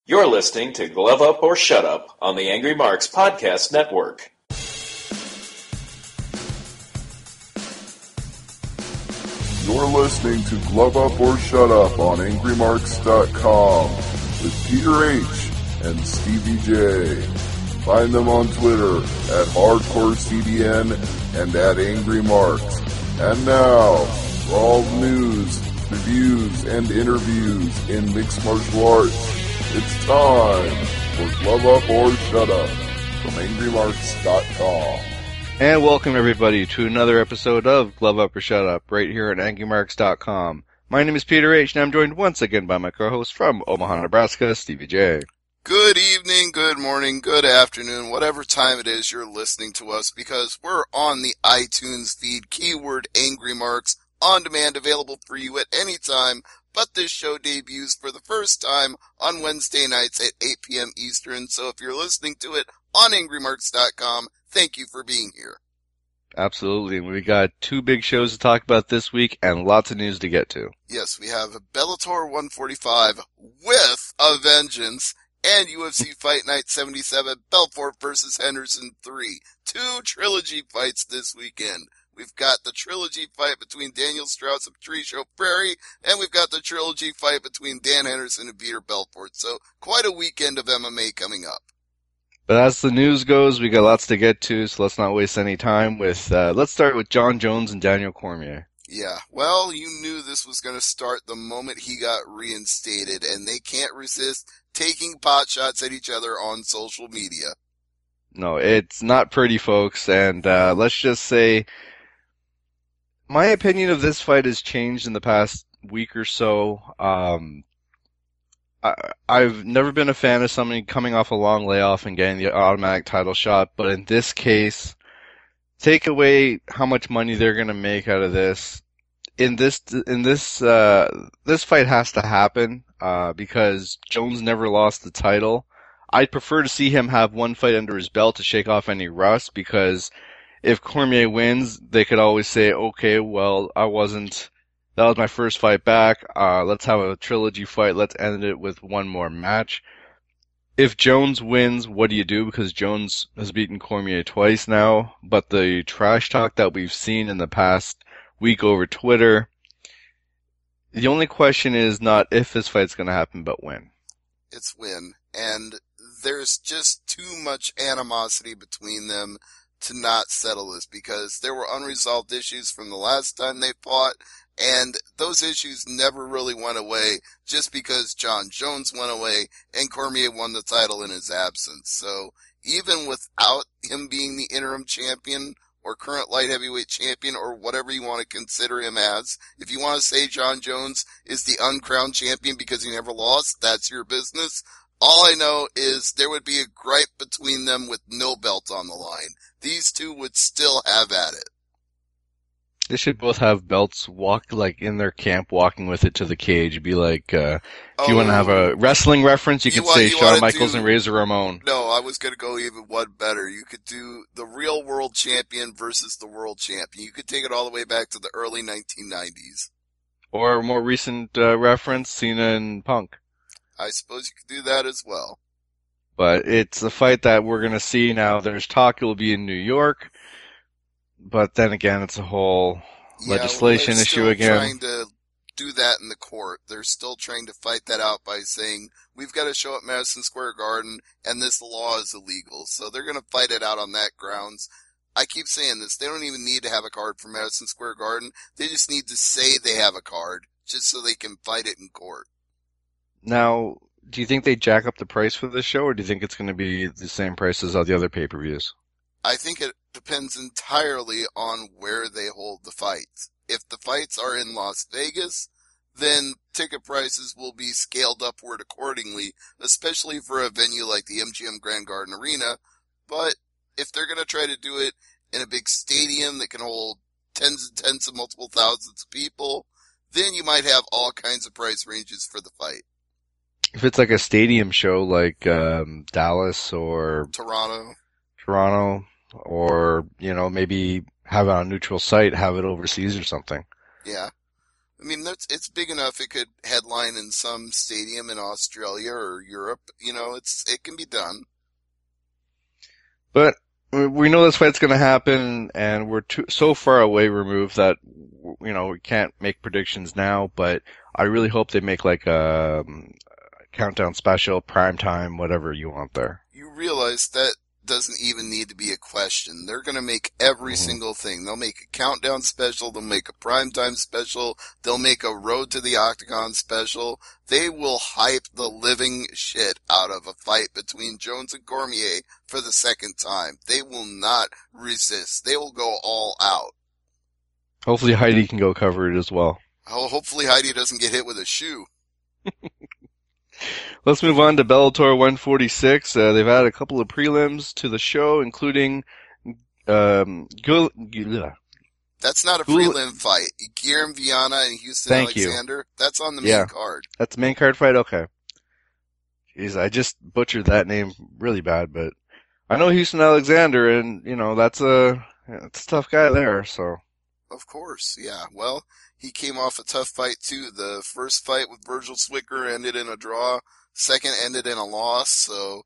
You're listening to Glove Up or Shut Up on the Angry Marks Podcast Network. You're listening to Glove Up or Shut Up on AngryMarks.com with Peter H. and Stevie J. Find them on Twitter at HardcoreCDN and at AngryMarks. And now, for all the news, reviews, and interviews in mixed martial arts, it's time for Glove Up or Shut Up from AngryMarks.com. And welcome everybody to another episode of Glove Up or Shut Up right here at AngryMarks.com. My name is Peter H. and I'm joined once again by my co-host from Omaha, Nebraska, Stevie J. Good evening, good morning, good afternoon, whatever time it is you're listening to us, because we're on the iTunes feed, keyword Angry Marks, on demand, available for you at any time. But this show debuts for the first time on Wednesday nights at 8 p.m. Eastern. So if you're listening to it on AngryMarks.com, thank you for being here. Absolutely. We got two big shows to talk about this week and lots of news to get to. Yes, we have Bellator 145 with a vengeance and UFC Fight Night 77, Belfort versus Henderson 3. Two trilogy fights this weekend. We've got the trilogy fight between Daniel Strauss of Tree Show Prairie, and we've got the trilogy fight between Dan Henderson and Peter Belfort. So quite a weekend of MMA coming up. But as the news goes, we got lots to get to, so let's not waste any time with, let's start with Jon Jones and Daniel Cormier. Yeah, well, you knew this was going to start the moment he got reinstated, and they can't resist taking pot shots at each other on social media. No, it's not pretty, folks, and let's just say my opinion of this fight has changed in the past week or so. I've never been a fan of somebody coming off a long layoff and getting the automatic title shot, but in this case, take away how much money they're going to make out of this. This fight has to happen, because Jones never lost the title. I'd prefer to see him have one fight under his belt to shake off any rust, because if Cormier wins, they could always say, okay, well, that was my first fight back. Let's have a trilogy fight. Let's end it with one more match. If Jones wins, what do you do? Because Jones has beaten Cormier twice now, but the trash talk that we've seen in the past week over Twitter, the only question is not if this fight's going to happen, but when. It's when. And there's just too much animosity between them to not settle this, because there were unresolved issues from the last time they fought, and those issues never really went away just because Jon Jones went away and Cormier won the title in his absence. So even without him being the interim champion or current light heavyweight champion or whatever you want to consider him as, if you want to say Jon Jones is the uncrowned champion because he never lost, that's your business. All I know is there would be a gripe between them with no belt on the line. These two would still have at it. They should both have belts in their camp, walking with it to the cage. Be like, if you want to have a wrestling reference, you could say Shawn Michaels and Razor Ramon. No, I was going to go even one better. You could do the real world champion versus the world champion. You could take it all the way back to the early 1990s. Or a more recent reference, Cena and Punk. I suppose you could do that as well. But it's a fight that we're going to see now. There's talk it will be in New York. But then again, it's a whole legislation issue again. They're trying to do that in the court. They're still trying to fight that out by saying, we've got to show at Madison Square Garden, and this law is illegal. So they're going to fight it out on that grounds. I keep saying this. They don't even need to have a card for Madison Square Garden. They just need to say they have a card, just so they can fight it in court. Now, do you think they jack up the price for this show, or do you think it's going to be the same price as all the other pay-per-views? I think it depends entirely on where they hold the fights. If the fights are in Las Vegas, then ticket prices will be scaled upward accordingly, especially for a venue like the MGM Grand Garden Arena. But if they're going to try to do it in a big stadium that can hold tens and tens of multiple thousands of people, then you might have all kinds of price ranges for the fight. If it's like a stadium show like Dallas or Toronto, or, maybe have it on a neutral site, have it overseas or something. Yeah. I mean, it's big enough it could headline in some stadium in Australia or Europe. It can be done. But we know this fight's going to happen, and we're so far away removed that, we can't make predictions now, but I really hope they make like a countdown special, prime time, whatever you want there. You realize that doesn't even need to be a question. They're going to make every single thing. They'll make a countdown special. They'll make a primetime special. They'll make a road to the octagon special. They will hype the living shit out of a fight between Jones and Cormier for the second time. They will not resist. They will go all out. Hopefully Heidi can go cover it as well. Oh, hopefully Heidi doesn't get hit with a shoe. Let's move on to Bellator 146. They've added a couple of prelims to the show, including That's not a prelim fight. Guillermo Viana and Houston Alexander. That's on the main card. That's the main card fight? Okay. Jeez, I just butchered that name really bad, but I know Houston Alexander, and, that's a tough guy there, so. Of course, yeah. Well, he came off a tough fight, too. The first fight with Virgil Swicker ended in a draw. Second ended in a loss, so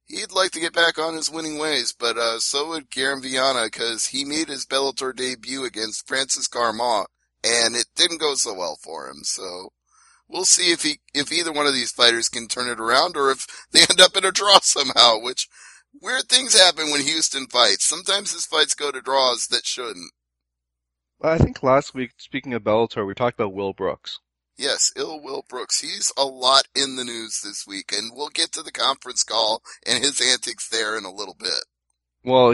he'd like to get back on his winning ways. But so would Guillermo Viana, because he made his Bellator debut against Francis Garmont, and it didn't go so well for him. So we'll see if either one of these fighters can turn it around, or if they end up in a draw somehow, which weird things happen when Houston fights. Sometimes his fights go to draws that shouldn't. Well, I think last week, speaking of Bellator, we talked about Will Brooks. Yes, Will Brooks. He's a lot in the news this week, and we'll get to the conference call and his antics there in a little bit. Well,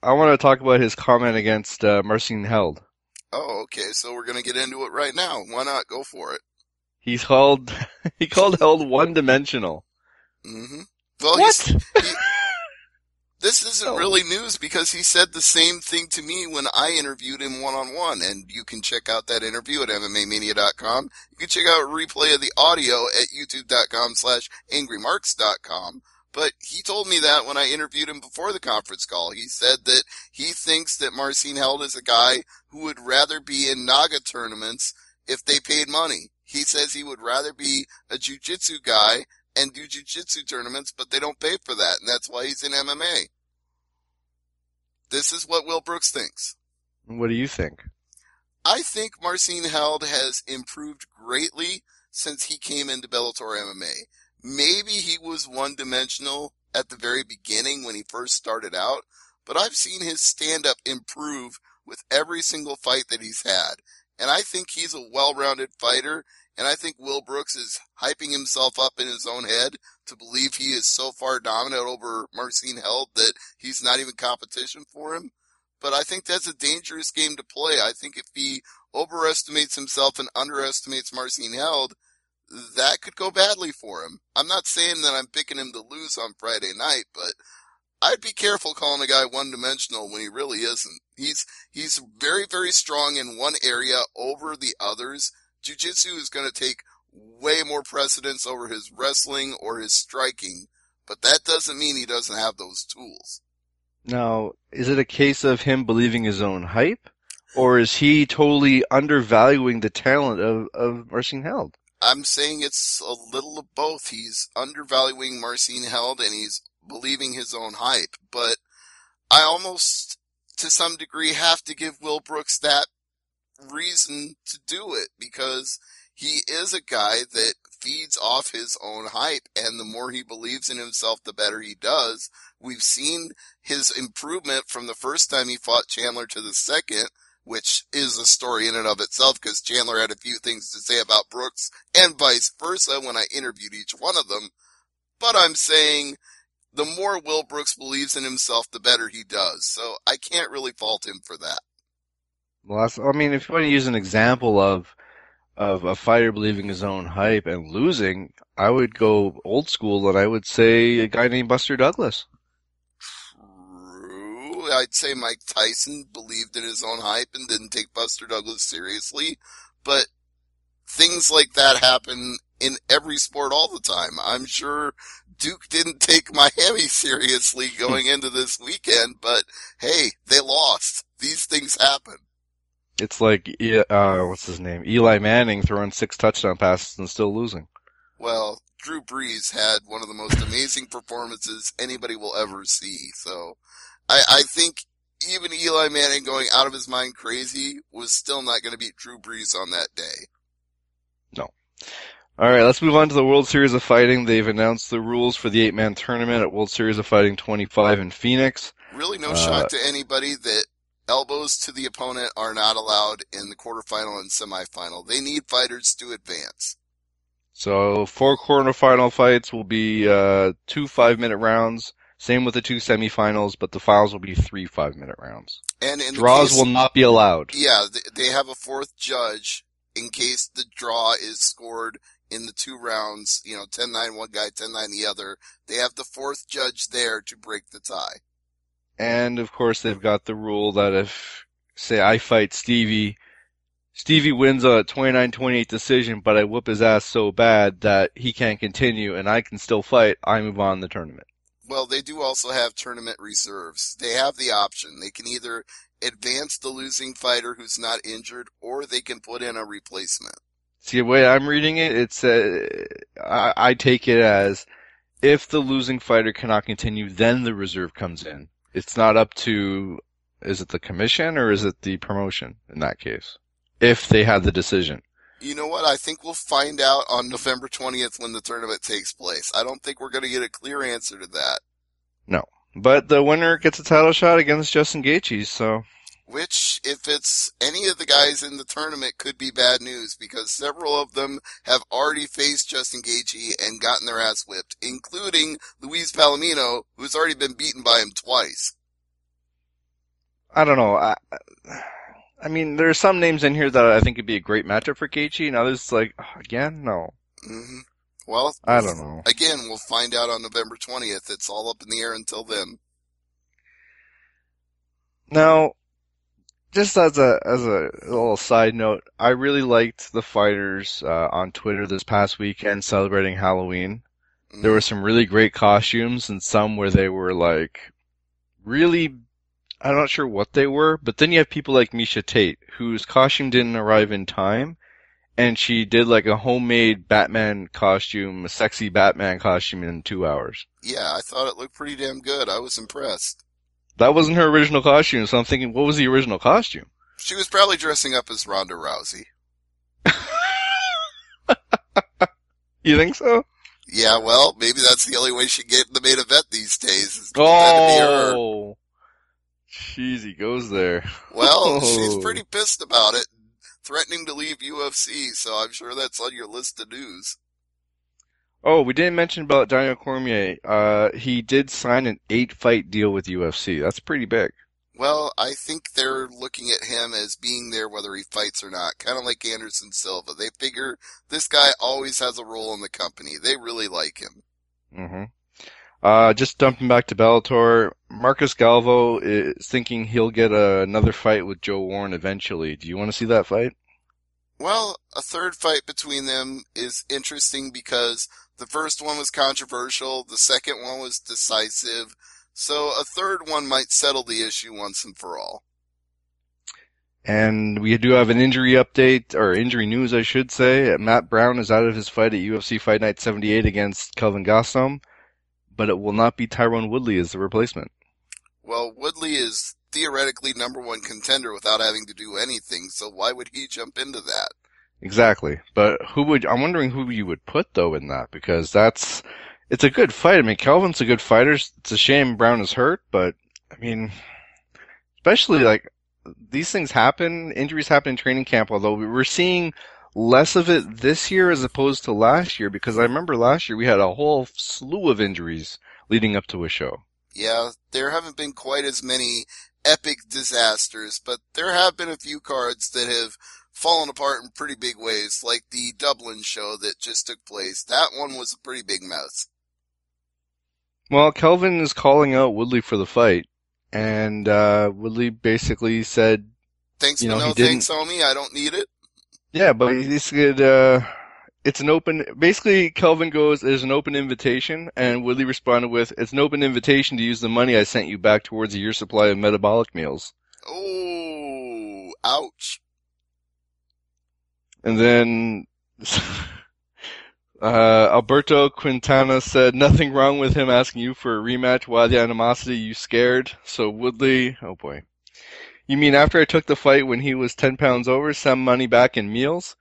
I want to talk about his comment against Marcin Held. Oh, okay, so we're going to get into it right now. Why not? Go for it. He called Held one-dimensional. Mm-hmm. Well, what? This isn't really news, because he said the same thing to me when I interviewed him one-on-one, and you can check out that interview at MMAmania.com. You can check out a replay of the audio at YouTube.com/AngryMarks.com. But he told me that when I interviewed him before the conference call. He said that he thinks that Marcin Held is a guy who would rather be in Naga tournaments if they paid money. He says he would rather be a jiu-jitsu guy and do jiu-jitsu tournaments, but they don't pay for that, and that's why he's in MMA. This is what Will Brooks thinks. What do you think? I think Marcin Held has improved greatly since he came into Bellator MMA. Maybe he was one-dimensional at the very beginning when he first started out, but I've seen his stand-up improve with every single fight that he's had. And I think he's a well-rounded fighter, and I think Will Brooks is hyping himself up in his own head to believe he is so far dominant over Marcin Held that he's not even competition for him. But I think that's a dangerous game to play. I think if he overestimates himself and underestimates Marcin Held, that could go badly for him. I'm not saying that I'm picking him to lose on Friday night, but I'd be careful calling a guy one-dimensional when he really isn't. He's very, very strong in one area over the others. Jiu-jitsu is going to take way more precedence over his wrestling or his striking, but that doesn't mean he doesn't have those tools. Now, is it a case of him believing his own hype, or is he totally undervaluing the talent of Marcin Held? I'm saying it's a little of both. He's undervaluing Marcin Held and he's believing his own hype, but I almost, to some degree, have to give Will Brooks that reason to do it, because he is a guy that feeds off his own hype, and the more he believes in himself, the better he does. We've seen his improvement from the first time he fought Chandler to the second, which is a story in and of itself, because Chandler had a few things to say about Brooks and vice versa when I interviewed each one of them. But I'm saying the more Will Brooks believes in himself, the better he does. So I can't really fault him for that. Well, if you want to use an example of a fighter believing his own hype and losing, I would go old school and I would say a guy named Buster Douglas. True. I'd say Mike Tyson believed in his own hype and didn't take Buster Douglas seriously. But things like that happen in every sport all the time. I'm sure Duke didn't take Miami seriously going into this weekend, but hey, they lost. These things happen. It's like, what's his name? Eli Manning throwing 6 touchdown passes and still losing. Well, Drew Brees had one of the most amazing performances anybody will ever see. So I think even Eli Manning going out of his mind crazy was still not going to beat Drew Brees on that day. No. All right, let's move on to the World Series of Fighting. They've announced the rules for the 8-man tournament at World Series of Fighting 25 in Phoenix. Really no shock to anybody that elbows to the opponent are not allowed in the quarterfinal and semifinal. They need fighters to advance. So 4 quarterfinal fights will be 2 5-minute rounds. Same with the 2 semifinals, but the finals will be 3 5-minute rounds. And in Draws will not be allowed. Yeah, they have a 4th judge in case the draw is scored in the 2 rounds, 10-9 one guy, 10-9 the other. They have the 4th judge there to break the tie. And, of course, they've got the rule that if, say, I fight Stevie wins a 29-28 decision, but I whoop his ass so bad that he can't continue and I can still fight, I move on in the tournament. Well, they do also have tournament reserves. They have the option. They can either advance the losing fighter who's not injured, or they can put in a replacement. See, the way I'm reading it, I take it as if the losing fighter cannot continue, then the reserve comes in. It's not up to, is it the commission or is it the promotion in that case? If they had the decision. You know what? I think we'll find out on November 20th when the tournament takes place. I don't think we're going to get a clear answer to that. No. But the winner gets a title shot against Justin Gaethje, so. Which, if it's any of the guys in the tournament, could be bad news, because several of them have already faced Justin Gaethje and gotten their ass whipped, including Luis Palomino, who's already been beaten by him twice. I don't know. I mean, there are some names in here that I think would be a great matchup for Gaethje, and others like, again, no. Mm-hmm. Well, I don't know. Again, we'll find out on November 20th. It's all up in the air until then. Now, just as a little side note, I really liked the fighters on Twitter this past weekend celebrating Halloween. Mm-hmm. There were some really great costumes and some where they were like really, I'm not sure what they were, but then you have people like Misha Tate, whose costume didn't arrive in time, and she did like a homemade Batman costume, a sexy Batman costume in 2 hours. Yeah, I thought it looked pretty damn good. I was impressed. That wasn't her original costume, so I'm thinking, what was the original costume? She was probably dressing up as Ronda Rousey. You think so? Yeah, well, maybe that's the only way she get in the main event these days. Is to pretend to be her. Jeez, he goes there. Well, she's pretty pissed about it, threatening to leave UFC, so I'm sure that's on your list of news. Oh, we didn't mention about Daniel Cormier. He did sign an 8-fight deal with UFC. That's pretty big. Well, I think they're looking at him as being there whether he fights or not, kind of like Anderson Silva. They figure this guy always has a role in the company. They really like him. Mm-hmm. Just jumping back to Bellator, Marcus Galvo is thinking he'll get another fight with Joe Warren eventually. Do you want to see that fight? Well, a third fight between them is interesting because the first one was controversial, the second one was decisive, so a third one might settle the issue once and for all. And we do have an injury update, or injury news I should say. Matt Brown is out of his fight at UFC Fight Night 78 against Kelvin Gastelum, but it will not be Tyrone Woodley as the replacement. Well, Woodley is theoretically number one contender without having to do anything, so why would he jump into that? Exactly. But I'm wondering who you would put though in that, because it's a good fight. I mean, Kelvin's a good fighter. It's a shame Brown is hurt, but I mean, especially like these things happen, injuries happen in training camp, although we're seeing less of it this year as opposed to last year, because I remember last year we had a whole slew of injuries leading up to a show. Yeah, there haven't been quite as many epic disasters, but there have been a few cards that have fallen apart in pretty big ways, like the Dublin show that just took place. That one was a pretty big mess. Well, Kelvin is calling out Woodley for the fight, and Woodley basically said, thanks, but no thanks, homie, I don't need it. Yeah, but he said, it's an open, basically Kelvin goes, there's an open invitation, and Woodley responded with, it's an open invitation to use the money I sent you back towards a year's supply of metabolic meals. Oh, ouch. And then Alberto Quintana said, nothing wrong with him asking you for a rematch. Why the animosity? You scared? So Woodley, oh boy. You mean after I took the fight when he was 10 pounds over, some money back in meals?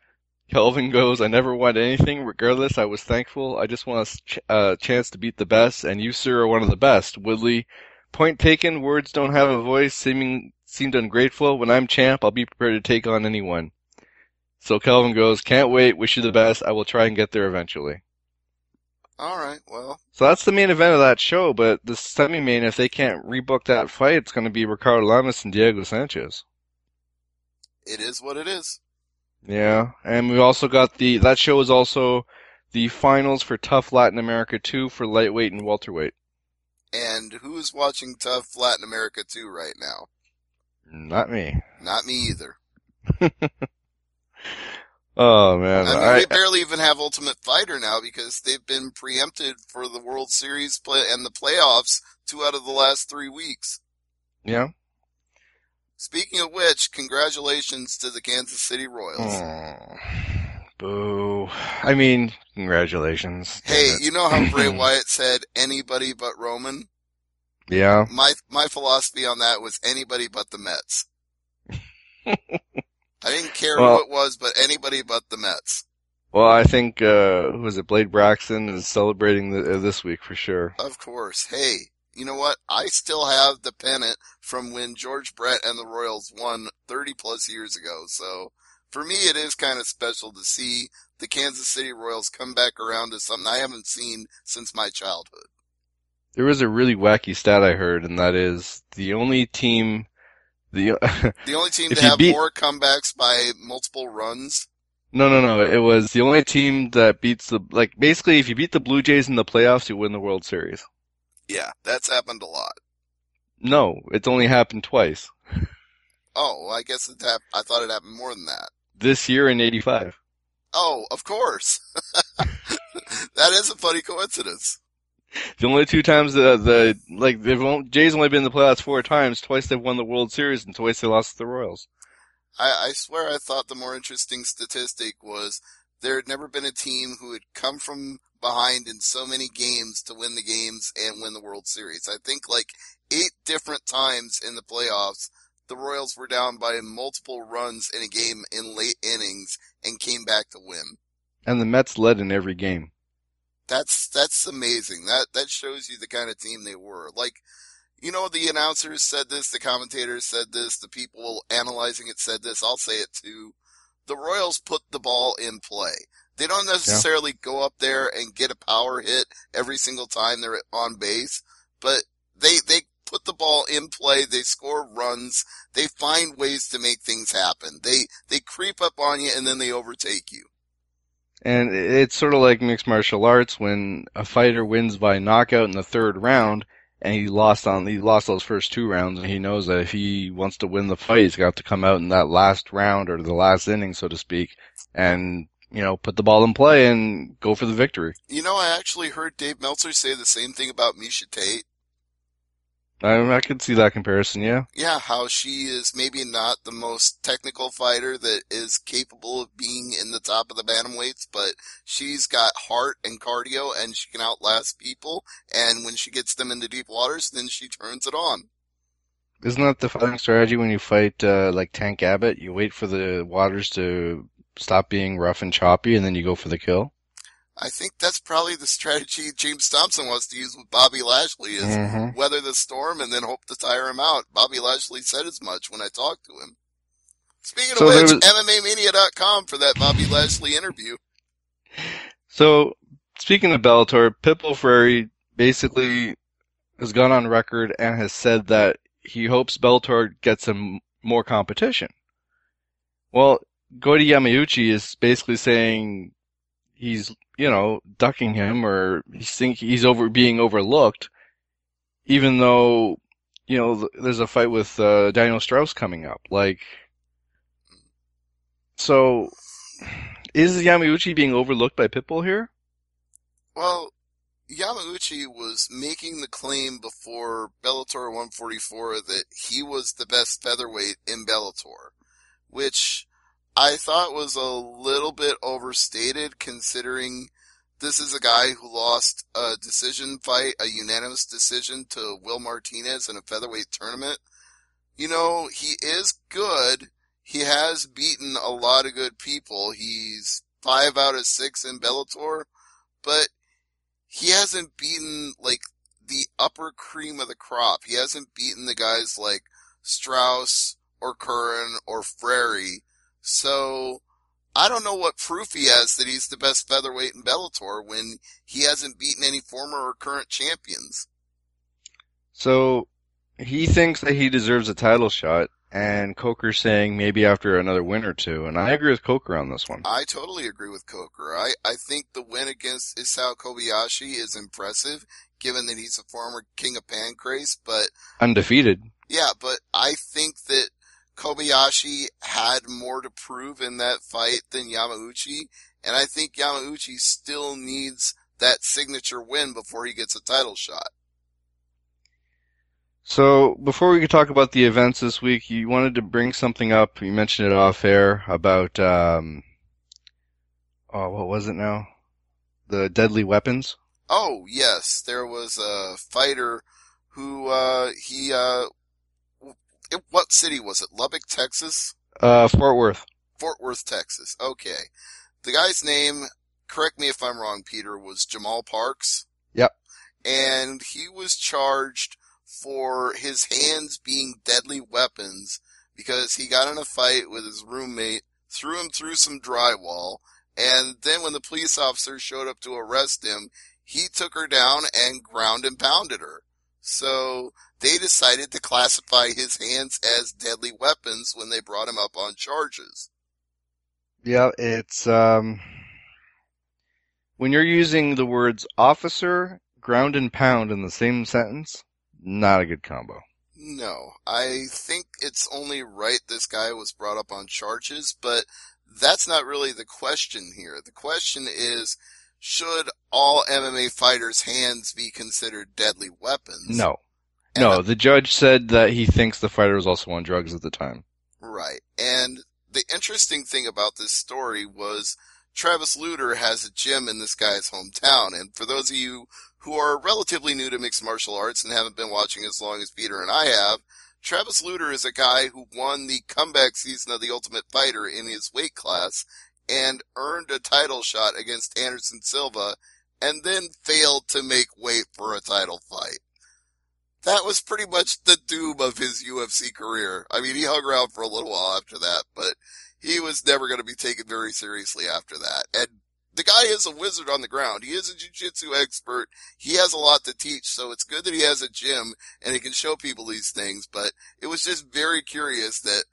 Kelvin goes, I never wanted anything. Regardless, I was thankful. I just want a chance to beat the best, and you, sir, are one of the best. Woodley, point taken. Words don't have a voice. Seemed ungrateful. When I'm champ, I'll be prepared to take on anyone. So Kelvin goes, can't wait. Wish you the best. I will try and get there eventually. All right, well. So that's the main event of that show, but the semi-main, if they can't rebook that fight, it's going to be Ricardo Lamas and Diego Sanchez. It is what it is. Yeah, and we also got that show is also the finals for Tough Latin America 2 for lightweight and welterweight. And who's watching Tough Latin America 2 right now? Not me. Not me either. Oh, man. I mean, we barely even have Ultimate Fighter now because they've been preempted for the World Series and the playoffs 2 out of the last 3 weeks. Yeah. Speaking of which, congratulations to the Kansas City Royals. Oh, boo. I mean, congratulations. Hey, you know how Bray Wyatt said anybody but Roman? Yeah. My philosophy on that was anybody but the Mets. I didn't care who it was, but anybody but the Mets. Well, I think, who was it, Blade Braxton is celebrating this week for sure. Of course. Hey, you know what? I still have the pennant from when George Brett and the Royals won 30 plus years ago. So for me, it is kind of special to see the Kansas City Royals come back around to something I haven't seen since my childhood. There was a really wacky stat I heard, and that is the only team the only team to have more comebacks by multiple runs? No. It was the only team that beats basically if you beat the Blue Jays in the playoffs, you win the World Series. Yeah, that's happened a lot. No, it's only happened twice. Oh, I guess I thought it happened more than that. This year in '85. Oh, of course. That is a funny coincidence. The only 2 times Jays only been in the playoffs 4 times. Twice they've won the World Series, and twice they lost to the Royals. I swear I thought the more interesting statistic was there had never been a team who had come from behind in so many games to win the games and win the World Series. I think 8 different times in the playoffs, the Royals were down by multiple runs in a game in late innings and came back to win. And the Mets led in every game. That's amazing. That shows you the kind of team they were. The announcers said this, the commentators said this, the people analyzing it said this, I'll say it too. The Royals put the ball in play. They don't necessarily go up there and get a power hit every single time they're on base, but they put the ball in play, they score runs, they find ways to make things happen. They creep up on you and then they overtake you. And it's sort of like mixed martial arts when a fighter wins by knockout in the 3rd round, and he lost those first 2 rounds, and he knows that if he wants to win the fight, he's got to come out in that last round or the last inning, so to speak, and put the ball in play and go for the victory. I actually heard Dave Meltzer say the same thing about Miesha Tate. I could see that comparison, yeah. Yeah, how she is maybe not the most technical fighter that is capable of being in the top of the bantamweights, but she's got heart and cardio and she can outlast people, and when she gets them into deep waters, then she turns it on. Isn't that the fighting strategy when you fight like Tank Abbott? You wait for the waters to stop being rough and choppy, and then you go for the kill? I think that's probably the strategy James Thompson wants to use with Bobby Lashley is weather the storm and then hope to tire him out. Bobby Lashley said as much when I talked to him. Speaking of which, MMAmania.com for that Bobby Lashley interview. So, speaking of Bellator, Pitbull Ferry basically has gone on record and has said that he hopes Bellator gets him more competition. Well, Goiti Yamauchi is basically saying he's, ducking him, or he's being overlooked, even though, there's a fight with Daniel Strauss coming up. So, is Yamauchi being overlooked by Pitbull here? Well, Yamauchi was making the claim before Bellator 144 that he was the best featherweight in Bellator, which I thought was a little bit overstated considering this is a guy who lost a decision fight, a unanimous decision to Will Martinez in a featherweight tournament. You know, he is good. He has beaten a lot of good people. He's 5 out of 6 in Bellator, but he hasn't beaten, like, the upper cream of the crop. He hasn't beaten the guys like Strauss or Curran or Frary. So, I don't know what proof he has that he's the best featherweight in Bellator when he hasn't beaten any former or current champions. So he thinks that he deserves a title shot, and Coker's saying maybe after another win or two, and I agree with Coker on this one. I totally agree with Coker. I think the win against Isao Kobayashi is impressive, given that he's a former King of Pancrase, but... Undefeated. Yeah, but I think that Kobayashi had more to prove in that fight than Yamauchi, and I think Yamauchi still needs that signature win before he gets a title shot. So, before we could talk about the events this week, you wanted to bring something up. You mentioned it off air about, what was it now? The deadly weapons? Oh, yes. There was a fighter who, what city was it? Lubbock, Texas? Fort Worth. Fort Worth, Texas. Okay. The guy's name, correct me if I'm wrong, Peter, was Jamal Parks. Yep. And he was charged for his hands being deadly weapons because he got in a fight with his roommate, threw him through some drywall, and then when the police officer showed up to arrest him, he took her down and ground and pounded her. So they decided to classify his hands as deadly weapons when they brought him up on charges. Yeah, it's, when you're using the words officer, ground, and pound in the same sentence, not a good combo. No, I think it's only right this guy was brought up on charges, but that's not really the question here. The question is, should all MMA fighters' hands be considered deadly weapons? No. No, the judge said that he thinks the fighter was also on drugs at the time. Right. And the interesting thing about this story was Travis Lutter has a gym in this guy's hometown. And for those of you who are relatively new to mixed martial arts and haven't been watching as long as Peter and I have, Travis Lutter is a guy who won the comeback season of The Ultimate Fighter in his weight class and earned a title shot against Anderson Silva and then failed to make weight for a title fight. That was pretty much the doom of his UFC career. I mean, he hung around for a little while after that, but he was never going to be taken very seriously after that. And the guy is a wizard on the ground. He is a jiu-jitsu expert. He has a lot to teach, so it's good that he has a gym and he can show people these things, but it was just very curious that,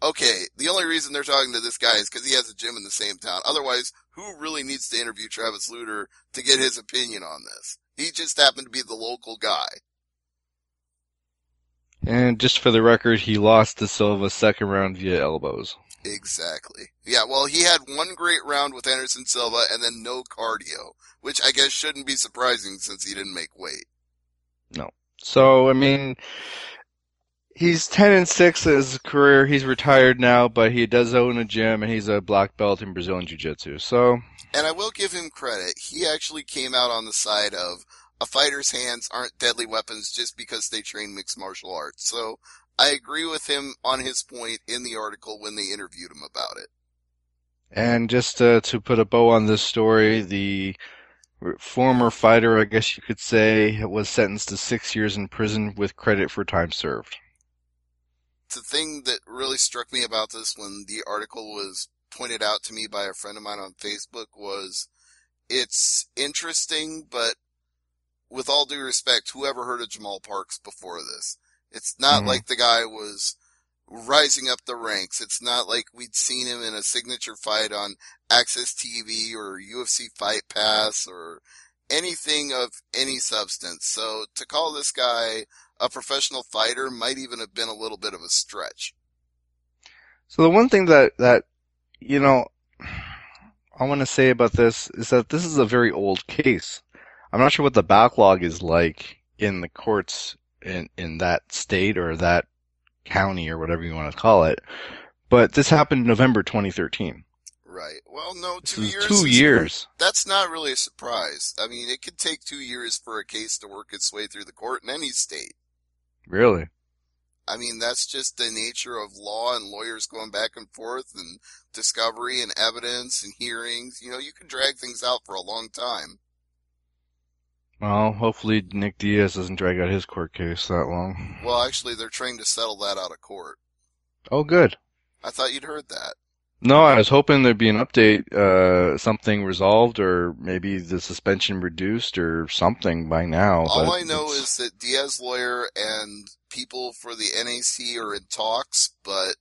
okay, the only reason they're talking to this guy is because he has a gym in the same town. Otherwise, who really needs to interview Travis Lutter to get his opinion on this? He just happened to be the local guy. And just for the record, he lost to Silva second round via elbows. Exactly. Yeah, well, he had one great round with Anderson Silva and then no cardio, which I guess shouldn't be surprising since he didn't make weight. No. So, I mean, he's 10-6 in his career. He's retired now, but he does own a gym and he's a black belt in Brazilian Jiu-Jitsu. So, and I will give him credit. He actually came out on the side of a fighter's hands aren't deadly weapons just because they train mixed martial arts. So I agree with him on his point in the article when they interviewed him about it. And just to put a bow on this story, the former fighter, I guess you could say, was sentenced to 6 years in prison with credit for time served. The thing that really struck me about this when the article was pointed out to me by a friend of mine on Facebook was it's interesting, but with all due respect, whoever heard of Jamal Parks before this? It's not like the guy was rising up the ranks. It's not like we'd seen him in a signature fight on Access TV or UFC Fight Pass or anything of any substance. So to call this guy a professional fighter might even have been a little bit of a stretch. So the one thing that you know, I want to say about this is that this is a very old case. I'm not sure what the backlog is like in the courts in that state or that county or whatever you want to call it, But this happened in November 2013. Right. Well, no, This 2 is years 2 years. That's not really a surprise. I mean, it could take 2 years for a case to work its way through the court in any state. Really? I mean, that's just the nature of law and lawyers going back and forth and discovery and evidence and hearings. You know, you can drag things out for a long time. Well, hopefully Nick Diaz doesn't drag out his court case that long. Well, actually, they're trying to settle that out of court. Oh, good. I thought you'd heard that. No, I was hoping there'd be an update, something resolved, or maybe the suspension reduced, or something by now. All I know is that Diaz's lawyer and people for the NAC are in talks, but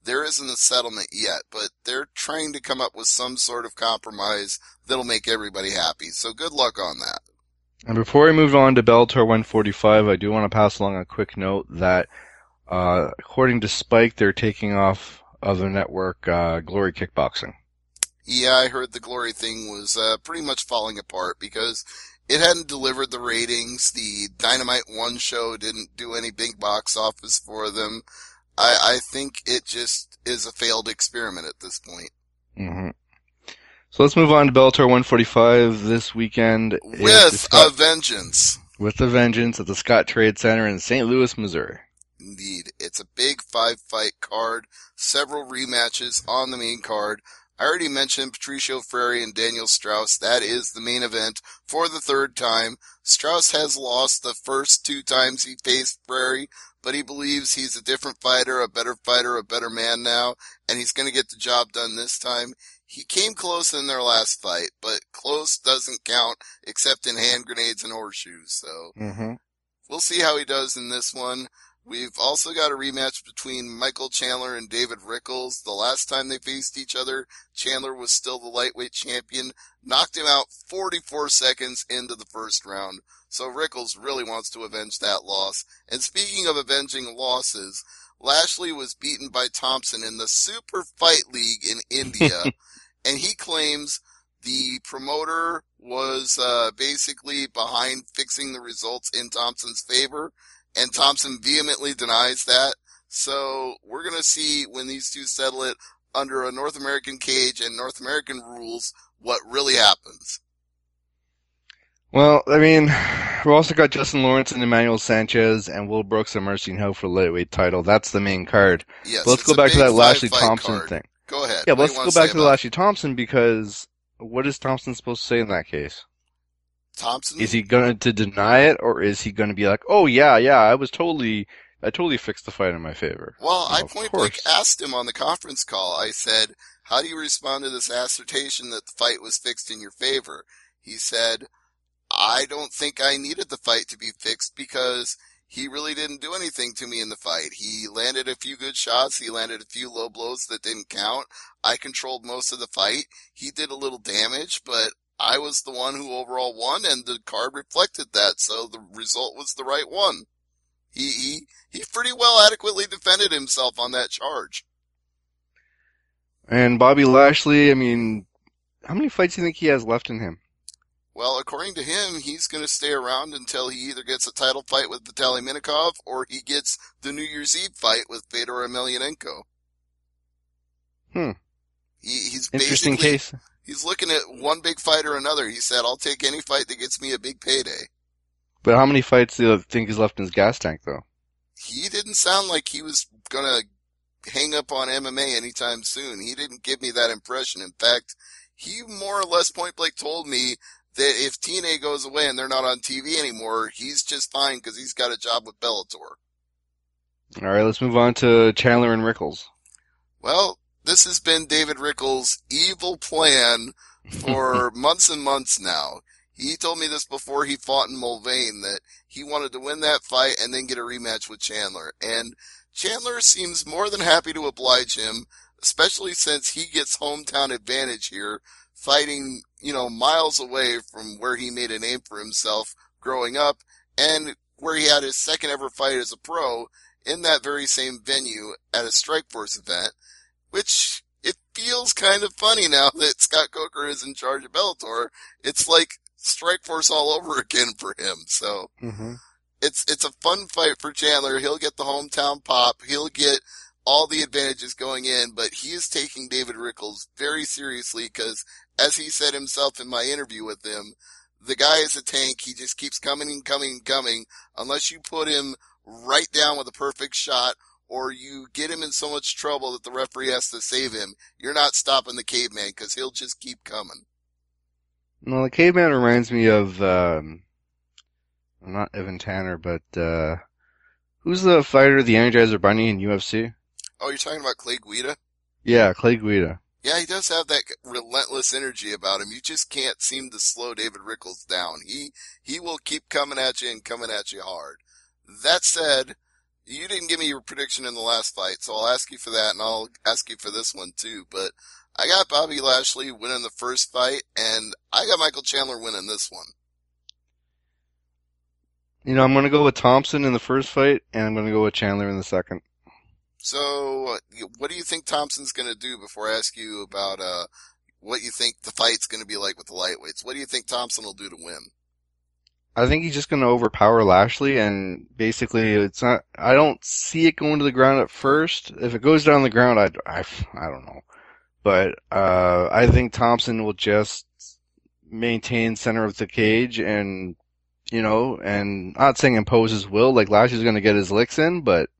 there isn't a settlement yet. But they're trying to come up with some sort of compromise that'll make everybody happy. So good luck on that. And before we move on to Bellator 145, I do want to pass along a quick note that, according to Spike, they're taking off of the network, Glory Kickboxing. Yeah, I heard the Glory thing was pretty much falling apart because it hadn't delivered the ratings. The Dynamite 1 show didn't do any big box office for them. I think it just is a failed experiment at this point. Mm-hmm. So let's move on to Bellator 145 this weekend. With a vengeance. With a vengeance at the Scott Trade Center in St. Louis, Missouri. Indeed. It's a big 5-fight card, several rematches on the main card. I already mentioned Patricio Freire and Daniel Strauss. That is the main event for the third time. Strauss has lost the first 2 times he faced Freire, but he believes he's a different fighter, a better man now, and he's going to get the job done this time. He came close in their last fight, but close doesn't count except in hand grenades and horseshoes. So We'll see how he does in this one. We've also got a rematch between Michael Chandler and David Rickles. The last time they faced each other, Chandler was still the lightweight champion, knocked him out 44 seconds into the first round. So Rickles really wants to avenge that loss. And speaking of avenging losses, Lashley was beaten by Thompson in the Super Fight League in India, and he claims the promoter was basically behind fixing the results in Thompson's favor. And Thompson vehemently denies that. So we're going to see when these two settle it under a North American cage and North American rules what really happens. Well, I mean, we've also got Justin Lawrence and Emmanuel Sanchez and Will Brooks and Marcin Hou for lightweight title. That's the main card. Yes, but let's go back to that Lashley Thompson card. thing. Go ahead. Yeah, let's go back to the Lashley Thompson, because what is Thompson supposed to say in that case? Thompson? Is he going to deny it, or is he going to be like, oh yeah, I totally fixed the fight in my favor? Well, I point blank asked him on the conference call. I said, how do you respond to this assertion that the fight was fixed in your favor? He said, I don't think I needed the fight to be fixed because he really didn't do anything to me in the fight. He landed a few good shots. He landed a few low blows that didn't count. I controlled most of the fight. He did a little damage, but I was the one who overall won, and the card reflected that, so the result was the right one. He pretty well adequately defended himself on that charge. And Bobby Lashley, I mean, how many fights do you think he has left in him? Well, according to him, he's going to stay around until he either gets a title fight with Vitaly Minakov or he gets the New Year's Eve fight with Fedor Emelianenko. He's interesting case. He's looking at one big fight or another. He said, I'll take any fight that gets me a big payday. But how many fights do you think is left in his gas tank, though? He didn't sound like he was going to hang up on MMA anytime soon. He didn't give me that impression. In fact, he more or less point blank told me that if TNA goes away and they're not on TV anymore, he's just fine because he's got a job with Bellator. All right, let's move on to Chandler and Rickles. Well, this has been David Rickles' evil plan for months and months now. He told me this before he fought in Mulvane, that he wanted to win that fight and then get a rematch with Chandler. And Chandler seems more than happy to oblige him, especially since he gets hometown advantage here, fighting, miles away from where he made a name for himself growing up and where he had his second ever fight as a pro in that very same venue at a Strikeforce event, which it feels kind of funny now that Scott Coker is in charge of Bellator. It's like Strikeforce all over again for him. So it's a fun fight for Chandler. He'll get the hometown pop. He'll get all the advantages going in, but he is taking David Rickles very seriously because, as he said himself in my interview with him, the guy is a tank. He just keeps coming and coming and coming unless you put him right down with a perfect shot or you get him in so much trouble that the referee has to save him. You're not stopping the caveman because he'll just keep coming. No, the caveman reminds me of, not Evan Tanner, but, who's the fighter, the Energizer Bunny in UFC? Oh, you're talking about Clay Guida? Yeah, Clay Guida. Yeah, he does have that relentless energy about him. You just can't seem to slow David Rickles down. He will keep coming at you and coming at you hard. That said, you didn't give me your prediction in the last fight, so I'll ask you for that, and I'll ask you for this one too. But I got Bobby Lashley winning the first fight, and I got Michael Chandler winning this one. You know, I'm going to go with Thompson in the first fight, and I'm going to go with Chandler in the second. So, what do you think Thompson's going to do before I ask you about what you think the fight's going to be like with the lightweights? What do you think Thompson will do to win? I think he's just going to overpower Lashley, and basically, it's not. I don't see it going to the ground at first. If it goes down the ground, I don't know, but I think Thompson will just maintain center of the cage, and and not saying impose his will. Like Lashley's going to get his licks in, but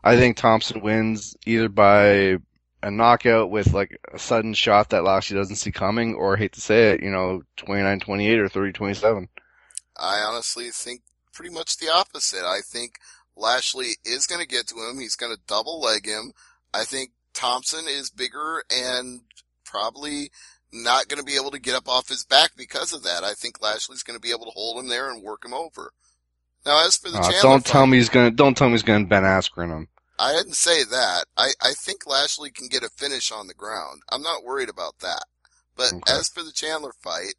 I think Thompson wins either by a knockout with like a sudden shot that Lashley doesn't see coming, or I hate to say it, 29-28 or 30-27. I honestly think pretty much the opposite. I think Lashley is going to get to him. He's going to double leg him. I think Thompson is bigger and probably not going to be able to get up off his back because of that. I think Lashley's going to be able to hold him there and work him over. Now, as for the Chandler don't tell me fight, don't tell me he's going to Ben Askren him. I didn't say that. I think Lashley can get a finish on the ground. I'm not worried about that. But Okay. as for the Chandler fight,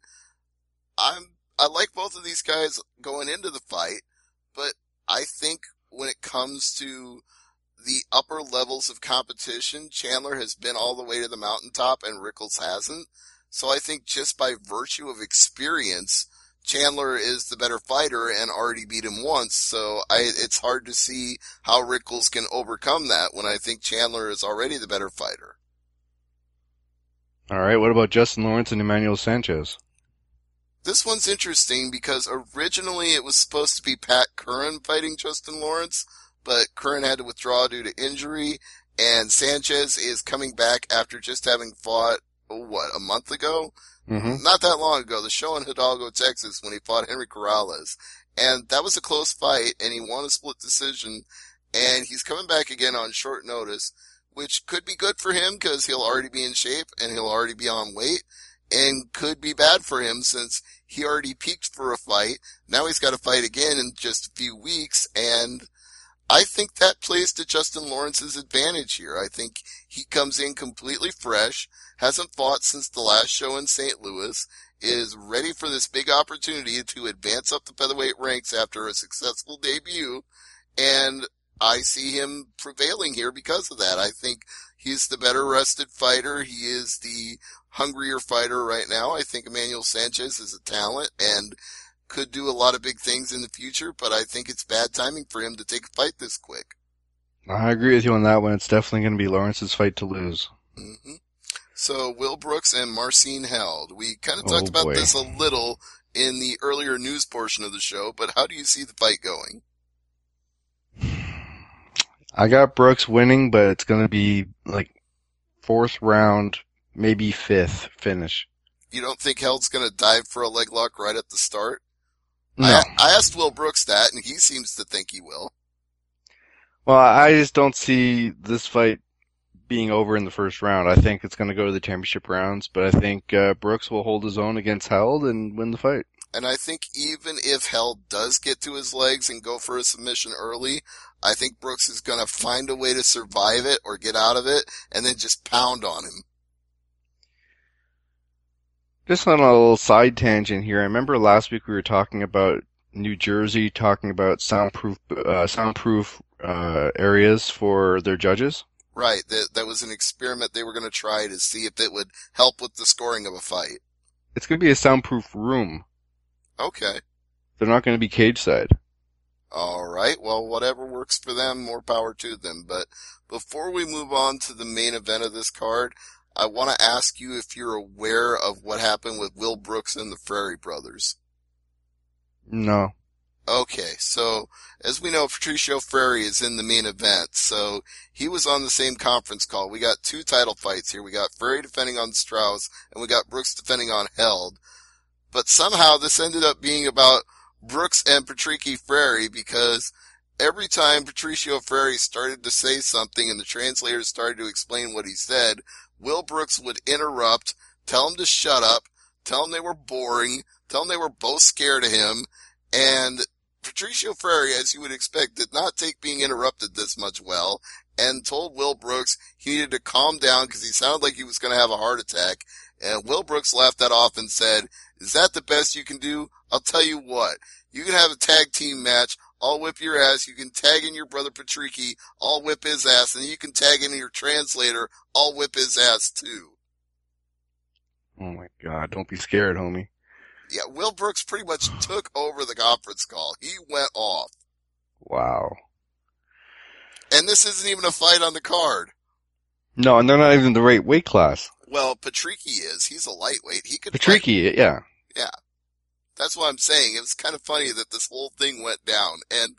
I like both of these guys going into the fight, but I think when it comes to the upper levels of competition, Chandler has been all the way to the mountaintop and Rickles hasn't. So I think just by virtue of experience, Chandler is the better fighter and already beat him once, so it's hard to see how Rickles can overcome that when I think Chandler is already the better fighter. All right, what about Justin Lawrence and Emmanuel Sanchez? This one's interesting because originally it was supposed to be Pat Curran fighting Justin Lawrence, but Curran had to withdraw due to injury, and Sanchez is coming back after just having fought, a month ago? Mm-hmm. Not that long ago, the show in Hidalgo, Texas, when he fought Henry Corrales. And that was a close fight, and he won a split decision, and he's coming back again on short notice, which could be good for him because he'll already be in shape and he'll already be on weight, and could be bad for him since he already peaked for a fight. Now he's got to fight again in just a few weeks, and I think that plays to Justin Lawrence's advantage here. I think he comes in completely fresh, hasn't fought since the last show in St. Louis, is ready for this big opportunity to advance up the featherweight ranks after a successful debut, and I see him prevailing here because of that. I think he's the better rested fighter. He is the hungrier fighter right now. I think Emmanuel Sanchez is a talent and could do a lot of big things in the future, but I think it's bad timing for him to take a fight this quick. I agree with you on that one. It's definitely going to be Lawrence's fight to lose. Mm-hmm. So, Will Brooks and Marcin Held. We kind of talked about this a little in the earlier news portion of the show, but how do you see the fight going? I got Brooks winning, but it's going to be like fourth round, maybe fifth finish. You don't think Held's going to dive for a leg lock right at the start? No. I asked Will Brooks that, and he seems to think he will. Well, I just don't see this fight being over in the first round. I think it's going to go to the championship rounds, but I think Brooks will hold his own against Held and win the fight. And I think even if Held does get to his legs and go for a submission early, I think Brooks is going to find a way to survive it or get out of it and then just pound on him. Just on a little side tangent here, I remember last week we were talking about New Jersey, talking about soundproof areas for their judges. Right, that was an experiment they were going to try to see if it would help with the scoring of a fight. It's going to be a soundproof room. Okay. They're not going to be cage side. All right. Well, whatever works for them, more power to them. But before we move on to the main event of this card, I want to ask you if you're aware of what happened with Will Brooks and the Frary brothers. No. Okay, so as we know, Patricio Frary is in the main event, so he was on the same conference call. We got 2 title fights here. We got Frary defending on Strauss, and we got Brooks defending on Held. But somehow this ended up being about Brooks and Patricky Frary, because every time Patricio Frary started to say something and the translators started to explain what he said, Will Brooks would interrupt, tell him to shut up, tell him they were boring, tell him they were both scared of him, and Patricio Frary, as you would expect, did not take being interrupted this much well, and told Will Brooks he needed to calm down because he sounded like he was going to have a heart attack. And Will Brooks laughed that off and said, "Is that the best you can do? I'll tell you what. You can have a tag team match. I'll whip your ass. You can tag in your brother Patricky. I'll whip his ass. And then you can tag in your translator. I'll whip his ass too." Oh my God, don't be scared, homie. Yeah, Will Brooks pretty much took over the conference call. He went off. Wow. And this isn't even a fight on the card. No, and they're not even the right weight class. Well, Patricky is. He's a lightweight. He could Patricky, fight. yeah. Yeah. That's what I'm saying. It was kind of funny that this whole thing went down. And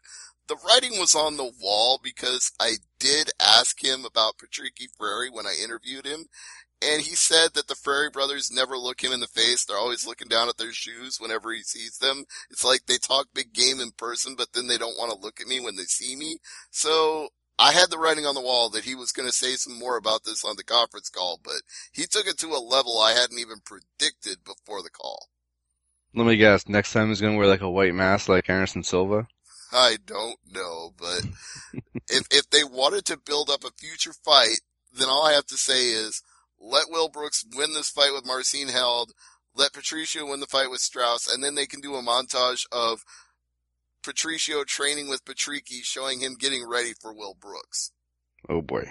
the writing was on the wall because I did ask him about Patricky Frary when I interviewed him. And he said that the Frary brothers never look him in the face. They're always looking down at their shoes whenever he sees them. It's like they talk big game in person, but then they don't want to look at me when they see me. So I had the writing on the wall that he was going to say some more about this on the conference call, but he took it to a level I hadn't even predicted before the call. Let me guess, next time he's gonna wear like a white mask like Anderson Silva? I don't know, but if they wanted to build up a future fight, then all I have to say is, let Will Brooks win this fight with Marcin Held, let Patricio win the fight with Strauss, and then they can do a montage of Patricio training with Patricky, showing him getting ready for Will Brooks. Oh boy.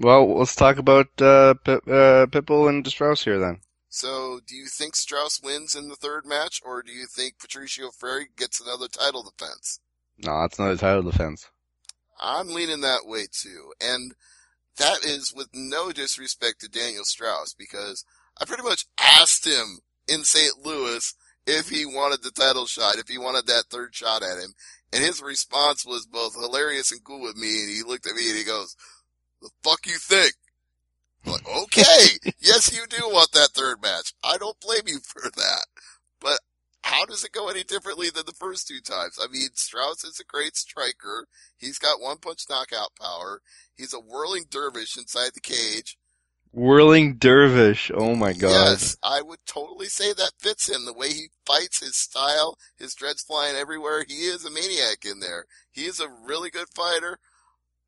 Well, let's talk about Pitbull and Strauss here then. So, do you think Strauss wins in the third match, or do you think Patricio Frary gets another title defense? No, that's not a title defense. I'm leaning that way too, and that is with no disrespect to Daniel Strauss, because I pretty much asked him in St. Louis if he wanted the title shot, if he wanted that third shot at him, and his response was both hilarious and cool with me, and he looked at me and he goes, "The fuck you think?" I'm like, okay, yes you do want that third match. I don't blame you for that. But how does it go any differently than the first 2 times? I mean, Strauss is a great striker. He's got one-punch knockout power. He's a whirling dervish inside the cage. Whirling dervish, oh my God. Yes, I would totally say that fits him. The way he fights, his style, his dreads flying everywhere. He is a maniac in there. He is a really good fighter.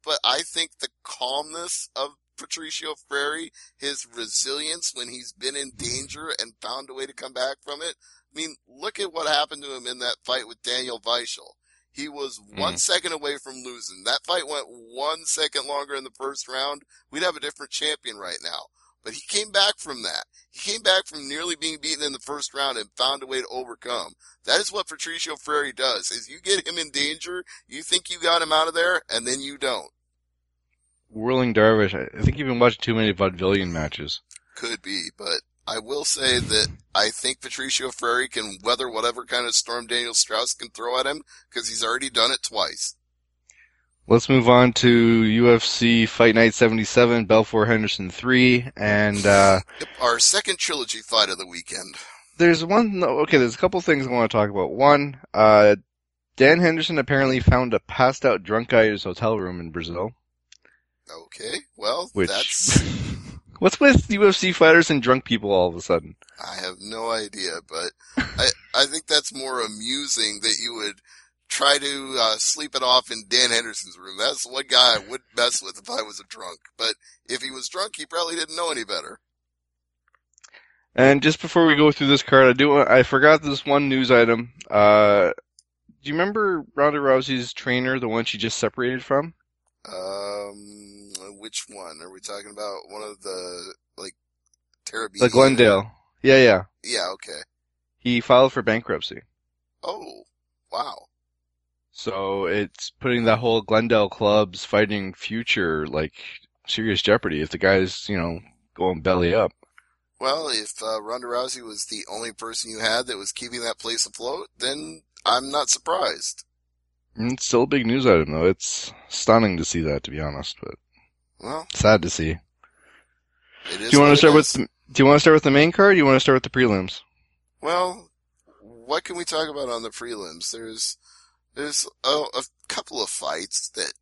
But I think the calmness of Patricio Frary, his resilience when he's been in danger and found a way to come back from it. I mean, look at what happened to him in that fight with Daniel Weichel. He was 1 second away from losing. That fight went 1 second longer in the first round. We'd have a different champion right now. But he came back from that. He came back from nearly being beaten in the first round and found a way to overcome. That is what Patricio Frary does, is you get him in danger, you think you got him out of there, and then you don't. Whirling dervish, I think you've been watching too many vaudevillian matches. Could be, but I will say that I think Patricio Frary can weather whatever kind of storm Daniel Strauss can throw at him, because he's already done it twice. Let's move on to UFC Fight Night 77, Belfort Henderson 3, and our second trilogy fight of the weekend. There's a couple things I want to talk about. One, Dan Henderson apparently found a passed out drunk guy at his hotel room in Brazil. Okay, well, that's... What's with UFC fighters and drunk people all of a sudden? I have no idea, but I think that's more amusing that you would try to sleep it off in Dan Henderson's room. That's one guy I wouldn't mess with if I was a drunk. But if he was drunk, he probably didn't know any better. And just before we go through this card, I forgot this one news item. Do you remember Ronda Rousey's trainer, the one she just separated from? Which one? Are we talking about one of the, Terabithia? The Glendale. Yeah. Yeah, okay. He filed for bankruptcy. Oh, wow. So it's putting that whole Glendale club's fighting future, like, serious jeopardy if the guy's, going belly up. Well, if Ronda Rousey was the only person you had that was keeping that place afloat, then I'm not surprised. It's still big news item, though. It's stunning to see that, to be honest, but Well, sad to see. it is. Do you want to start with? Do you want to start with the main card? Or do you want to start with the prelims? Well, what can we talk about on the prelims? There's a couple of fights that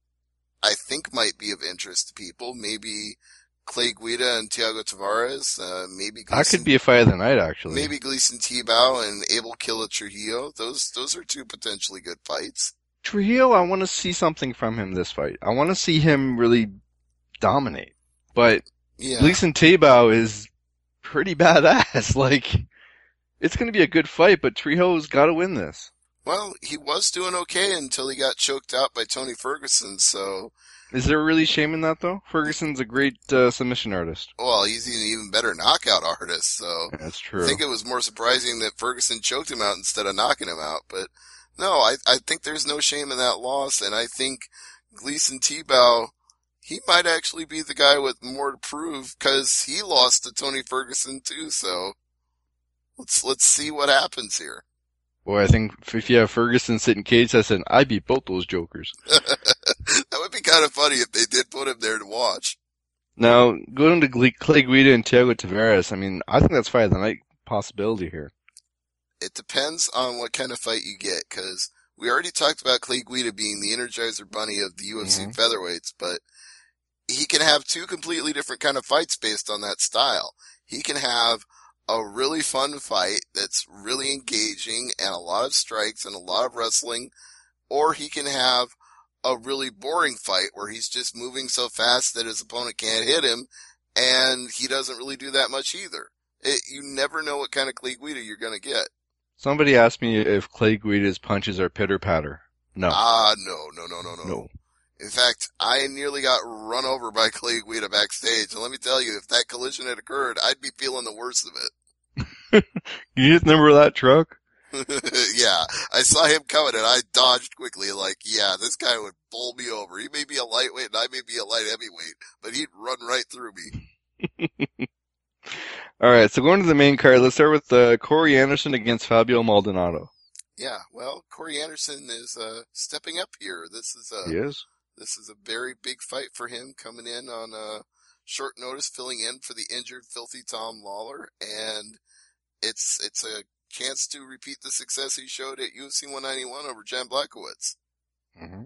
I think might be of interest to people. Maybe Clay Guida and Thiago Tavares. Maybe Gleason, That could be a fight of the night, actually. maybe Gleason Tebow and Abel Killa Trujillo. Those are two potentially good fights. Trujillo, I want to see something from him this fight. I want to see him really dominate. But Yeah. Gleason Tebow is pretty badass. Like, it's going to be a good fight, but Trujillo's got to win this. Well, he was doing okay until he got choked out by Tony Ferguson, so... Is there really shame in that, though? Ferguson's a great submission artist. Well, he's an even better knockout artist, so... Yeah, that's true. I think it was more surprising that Ferguson choked him out instead of knocking him out, but... No, I think there's no shame in that loss, and I think Gleason Tebow, he might actually be the guy with more to prove, because he lost to Tony Ferguson too, so... Let's see what happens here. Boy, I think if you have Ferguson sitting cage, I said, I beat both those jokers. That would be kind of funny if they did put him there to watch. Now, going to Clay Guida and Thiago Tavares, I mean, I think that's fight of the night possibility here. It depends on what kind of fight you get, because we already talked about Clay Guida being the Energizer Bunny of the UFC featherweights, but he can have two completely different kind of fights based on that style. He can have a really fun fight that's really engaging and a lot of strikes and a lot of wrestling, or he can have a really boring fight where he's just moving so fast that his opponent can't hit him, and he doesn't really do that much either. You never know what kind of Clay Guida you're going to get. Somebody asked me if Clay Guida's punches are pitter-patter. No. No. In fact, I nearly got run over by Clay Guida backstage, and let me tell you, if that collision had occurred, I'd be feeling the worst of it. Can you just remember that truck? Yeah, I saw him coming and I dodged quickly like, yeah, this guy would bowl me over. He may be a lightweight and I may be a light heavyweight, but he'd run right through me. Alright, so going to the main card, let's start with Corey Anderson against Fabio Maldonado. Yeah, well, Corey Anderson is stepping up here. He is? This is a very big fight for him, coming in on short notice, filling in for the injured Filthy Tom Lawler, and it's a chance to repeat the success he showed at UFC 191 over Jan Blachowicz. Mm-hmm.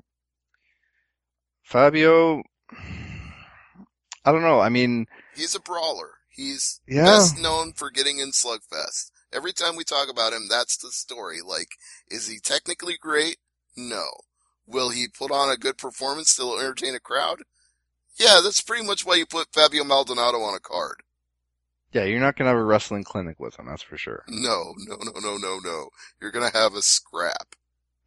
Fabio, I don't know, I mean... He's a brawler. He's best known for getting in slugfest. Every time we talk about him, that's the story. Like, is he technically great? No. Will he put on a good performance that'll entertain a crowd? Yeah, that's pretty much why you put Fabio Maldonado on a card. Yeah, you're not going to have a wrestling clinic with him, that's for sure. No. You're going to have a scrap.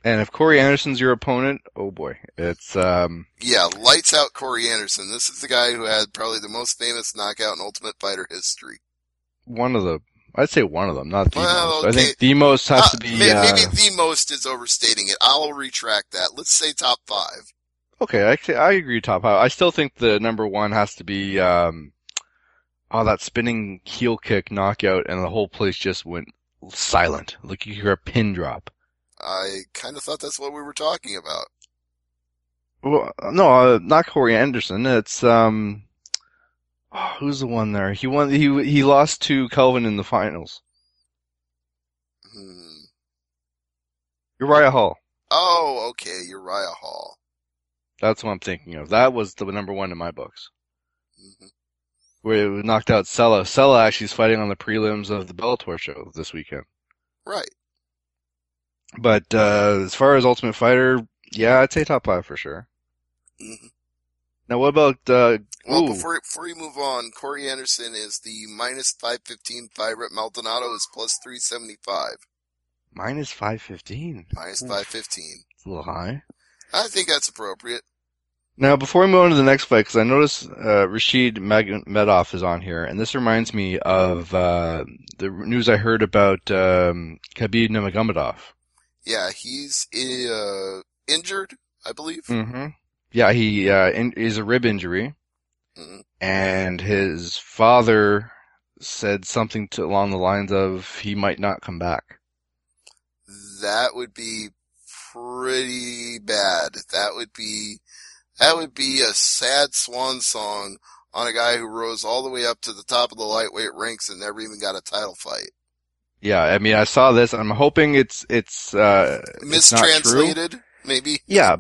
And if Corey Anderson's your opponent, oh boy, it's... Yeah, lights out Corey Anderson. This is the guy who had probably the most famous knockout in Ultimate Fighter history. I'd say one of them, not the most. Okay. I think the most has to be... Maybe the most is overstating it. I'll retract that. Let's say top 5. Okay, actually, I agree top 5. I still think the number 1 has to be, that spinning heel kick knockout and the whole place just went silent. Like you hear a pin drop. I kind of thought that's what we were talking about. Well, no, not Corey Anderson. It's, who's the one there? He lost to Kelvin in the finals. Uriah Hall. Oh, okay, Uriah Hall. That's what I'm thinking of. That was the number 1 in my books. Mm-hmm. Where it knocked out Sella. Sella actually is fighting on the prelims of the Bellator show this weekend. Right. But as far as Ultimate Fighter, yeah, I'd say top 5 for sure. Mm-hmm. Now, what about... well, before you move on, Corey Anderson is the minus 515 favorite. Maldonado is plus 375. Minus 515? Minus 515. It's a little high. I think that's appropriate. Now, before we move on to the next fight, because I noticed Rashid Medov is on here, and this reminds me of the news I heard about Khabib Nurmagomedov. Yeah, he's injured, I believe. Mm-hmm. Yeah, he is a rib injury, Mm-hmm. and his father said something along the lines of he might not come back. That would be pretty bad. That would be a sad swan song on a guy who rose all the way up to the top of the lightweight ranks and never even got a title fight. Yeah, I mean, I saw this. I'm hoping it's not true. Mistranslated, maybe? Yeah.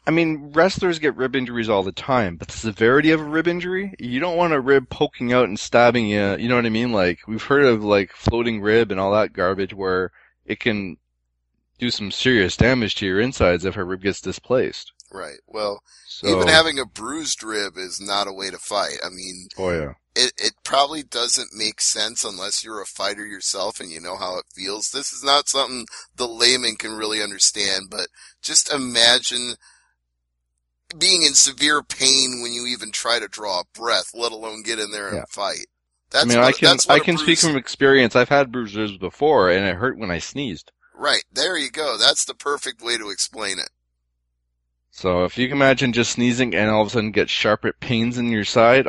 I mean, wrestlers get rib injuries all the time, but the severity of a rib injury, you don't want a rib poking out and stabbing you. You know what I mean? Like, we've heard of like floating rib and all that garbage where it can do some serious damage to your insides if a rib gets displaced. Right. Well, So, even having a bruised rib is not a way to fight. I mean, oh yeah. it probably doesn't make sense unless you're a fighter yourself and you know how it feels. This is not something the layman can really understand, but just imagine being in severe pain when you even try to draw a breath, let alone get in there and fight. I mean, I can speak from experience. I've had bruises before, and it hurt when I sneezed. Right, there you go. That's the perfect way to explain it. So if you can imagine just sneezing and all of a sudden get sharp pains in your side,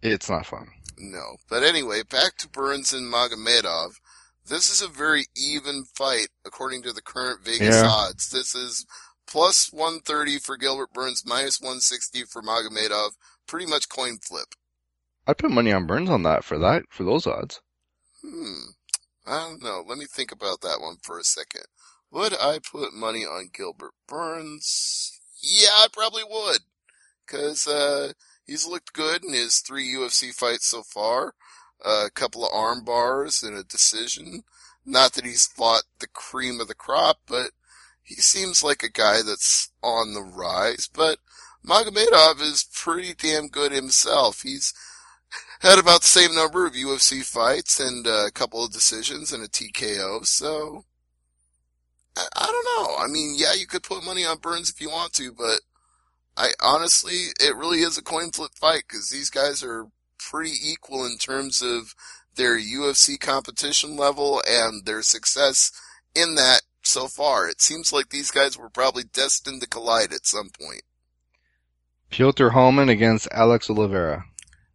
it's not fun. No. But anyway, back to Burns and Magomedov. This is a very even fight according to the current Vegas odds. This is plus 130 for Gilbert Burns, minus 160 for Magomedov. Pretty much coin flip. I'd put money on Burns on that for those odds. I don't know. Let me think about that one for a second. Would I put money on Gilbert Burns? Yeah, I probably would. Cause, he's looked good in his 3 UFC fights so far. A couple of arm bars and a decision. Not that he's fought the cream of the crop, but he seems like a guy that's on the rise. But Magomedov is pretty damn good himself. He's had about the same number of UFC fights and a couple of decisions and a TKO, so I don't know. I mean, yeah, you could put money on Burns if you want to, but honestly, it really is a coin flip fight because these guys are pretty equal in terms of their UFC competition level and their success in that so far. It seems like these guys were probably destined to collide at some point. Piotr Hallman against Alex Oliveira.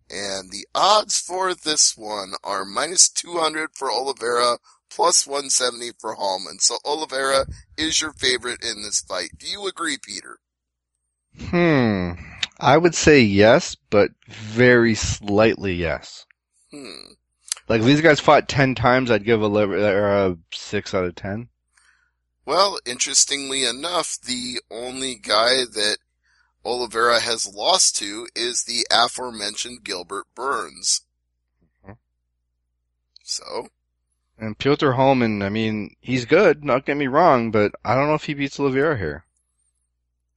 And the odds for this one are minus 200 for Oliveira, plus 170 for Hallman. So Oliveira is your favorite in this fight. Do you agree, Peter? I would say yes, but very slightly yes. Like, if these guys fought 10 times, I'd give Oliveira a 6 out of 10. Well, interestingly enough, the only guy that Oliveira has lost to is the aforementioned Gilbert Burns. So? And Piotr Hallman, I mean, he's good, not get me wrong, but I don't know if he beats Oliveira here.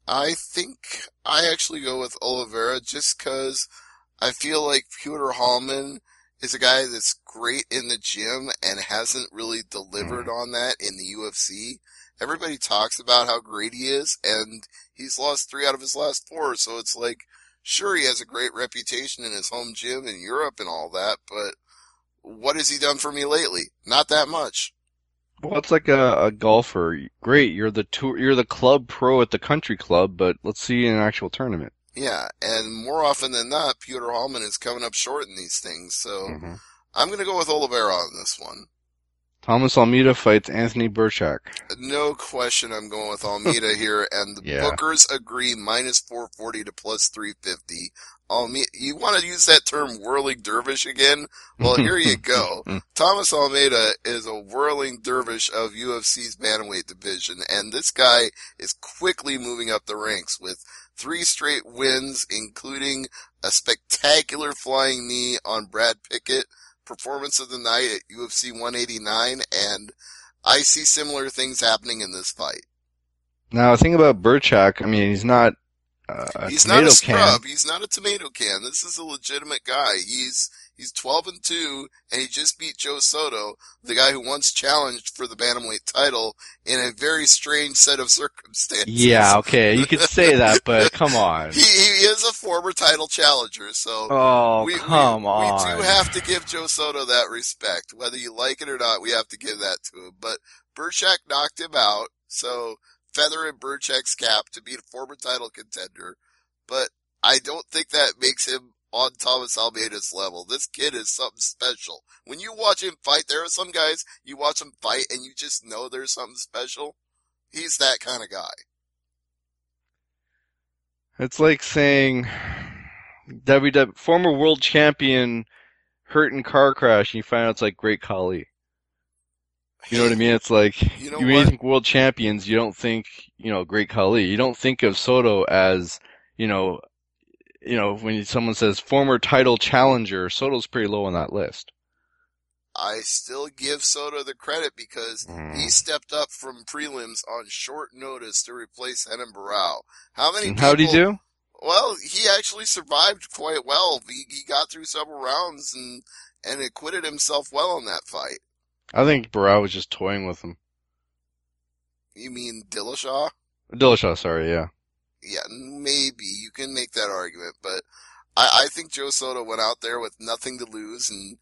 I think I actually go with Oliveira just because I feel like Piotr Hallman is a guy that's great in the gym and hasn't really delivered on that in the UFC. Everybody talks about how great he is, and he's lost 3 out of his last 4, so it's like, sure, he has a great reputation in his home gym in Europe and all that, but what has he done for me lately? Not that much. Well, it's like a golfer. Great, you're the club pro at the country club, but let's see you in an actual tournament. Yeah, and more often than not, Piotr Hallman is coming up short in these things, so I'm going to go with Oliveira on this one. Thomas Almeida fights Anthony Burchak. No question I'm going with Almeida here, and the bookers agree minus 440 to plus 350. You want to use that term whirling dervish again? Well, here you go. Thomas Almeida is a whirling dervish of UFC's bantamweight division, and this guy is quickly moving up the ranks with 3 straight wins, including a spectacular flying knee on Brad Pickett, performance of the night at UFC 189, and I see similar things happening in this fight. Now, the thing about Burchak, I mean, he's not he's not a scrub. He's not a tomato can. This is a legitimate guy. He's 12-2, and he just beat Joe Soto, the guy who once challenged for the bantamweight title in a very strange set of circumstances. Yeah, okay, you could say that, but come on. He is a former title challenger, so come on. We do have to give Joe Soto that respect. Whether you like it or not, we have to give that to him. But Burchak knocked him out, so feather in Burchak's cap to beat a former title contender, but I don't think that makes him on Thomas Almeida's level. This kid is something special. When you watch him fight, there are some guys, you watch him fight and you just know there's something special. He's that kind of guy. It's like saying former world champion hurt in car crash and you find out it's like Great Khali. You know what I mean? It's like, when you think world champions, you don't think, Great Khali. You don't think of Soto as, when someone says former title challenger, Soto's pretty low on that list. I still give Soto the credit because he stepped up from prelims on short notice to replace Renan Barão. How'd he do? Well, he actually survived quite well. He got through several rounds and acquitted himself well in that fight. I think Barão was just toying with him. You mean Dillashaw? Dillashaw, sorry, yeah. Yeah, maybe. You can make that argument, but I think Joe Soto went out there with nothing to lose and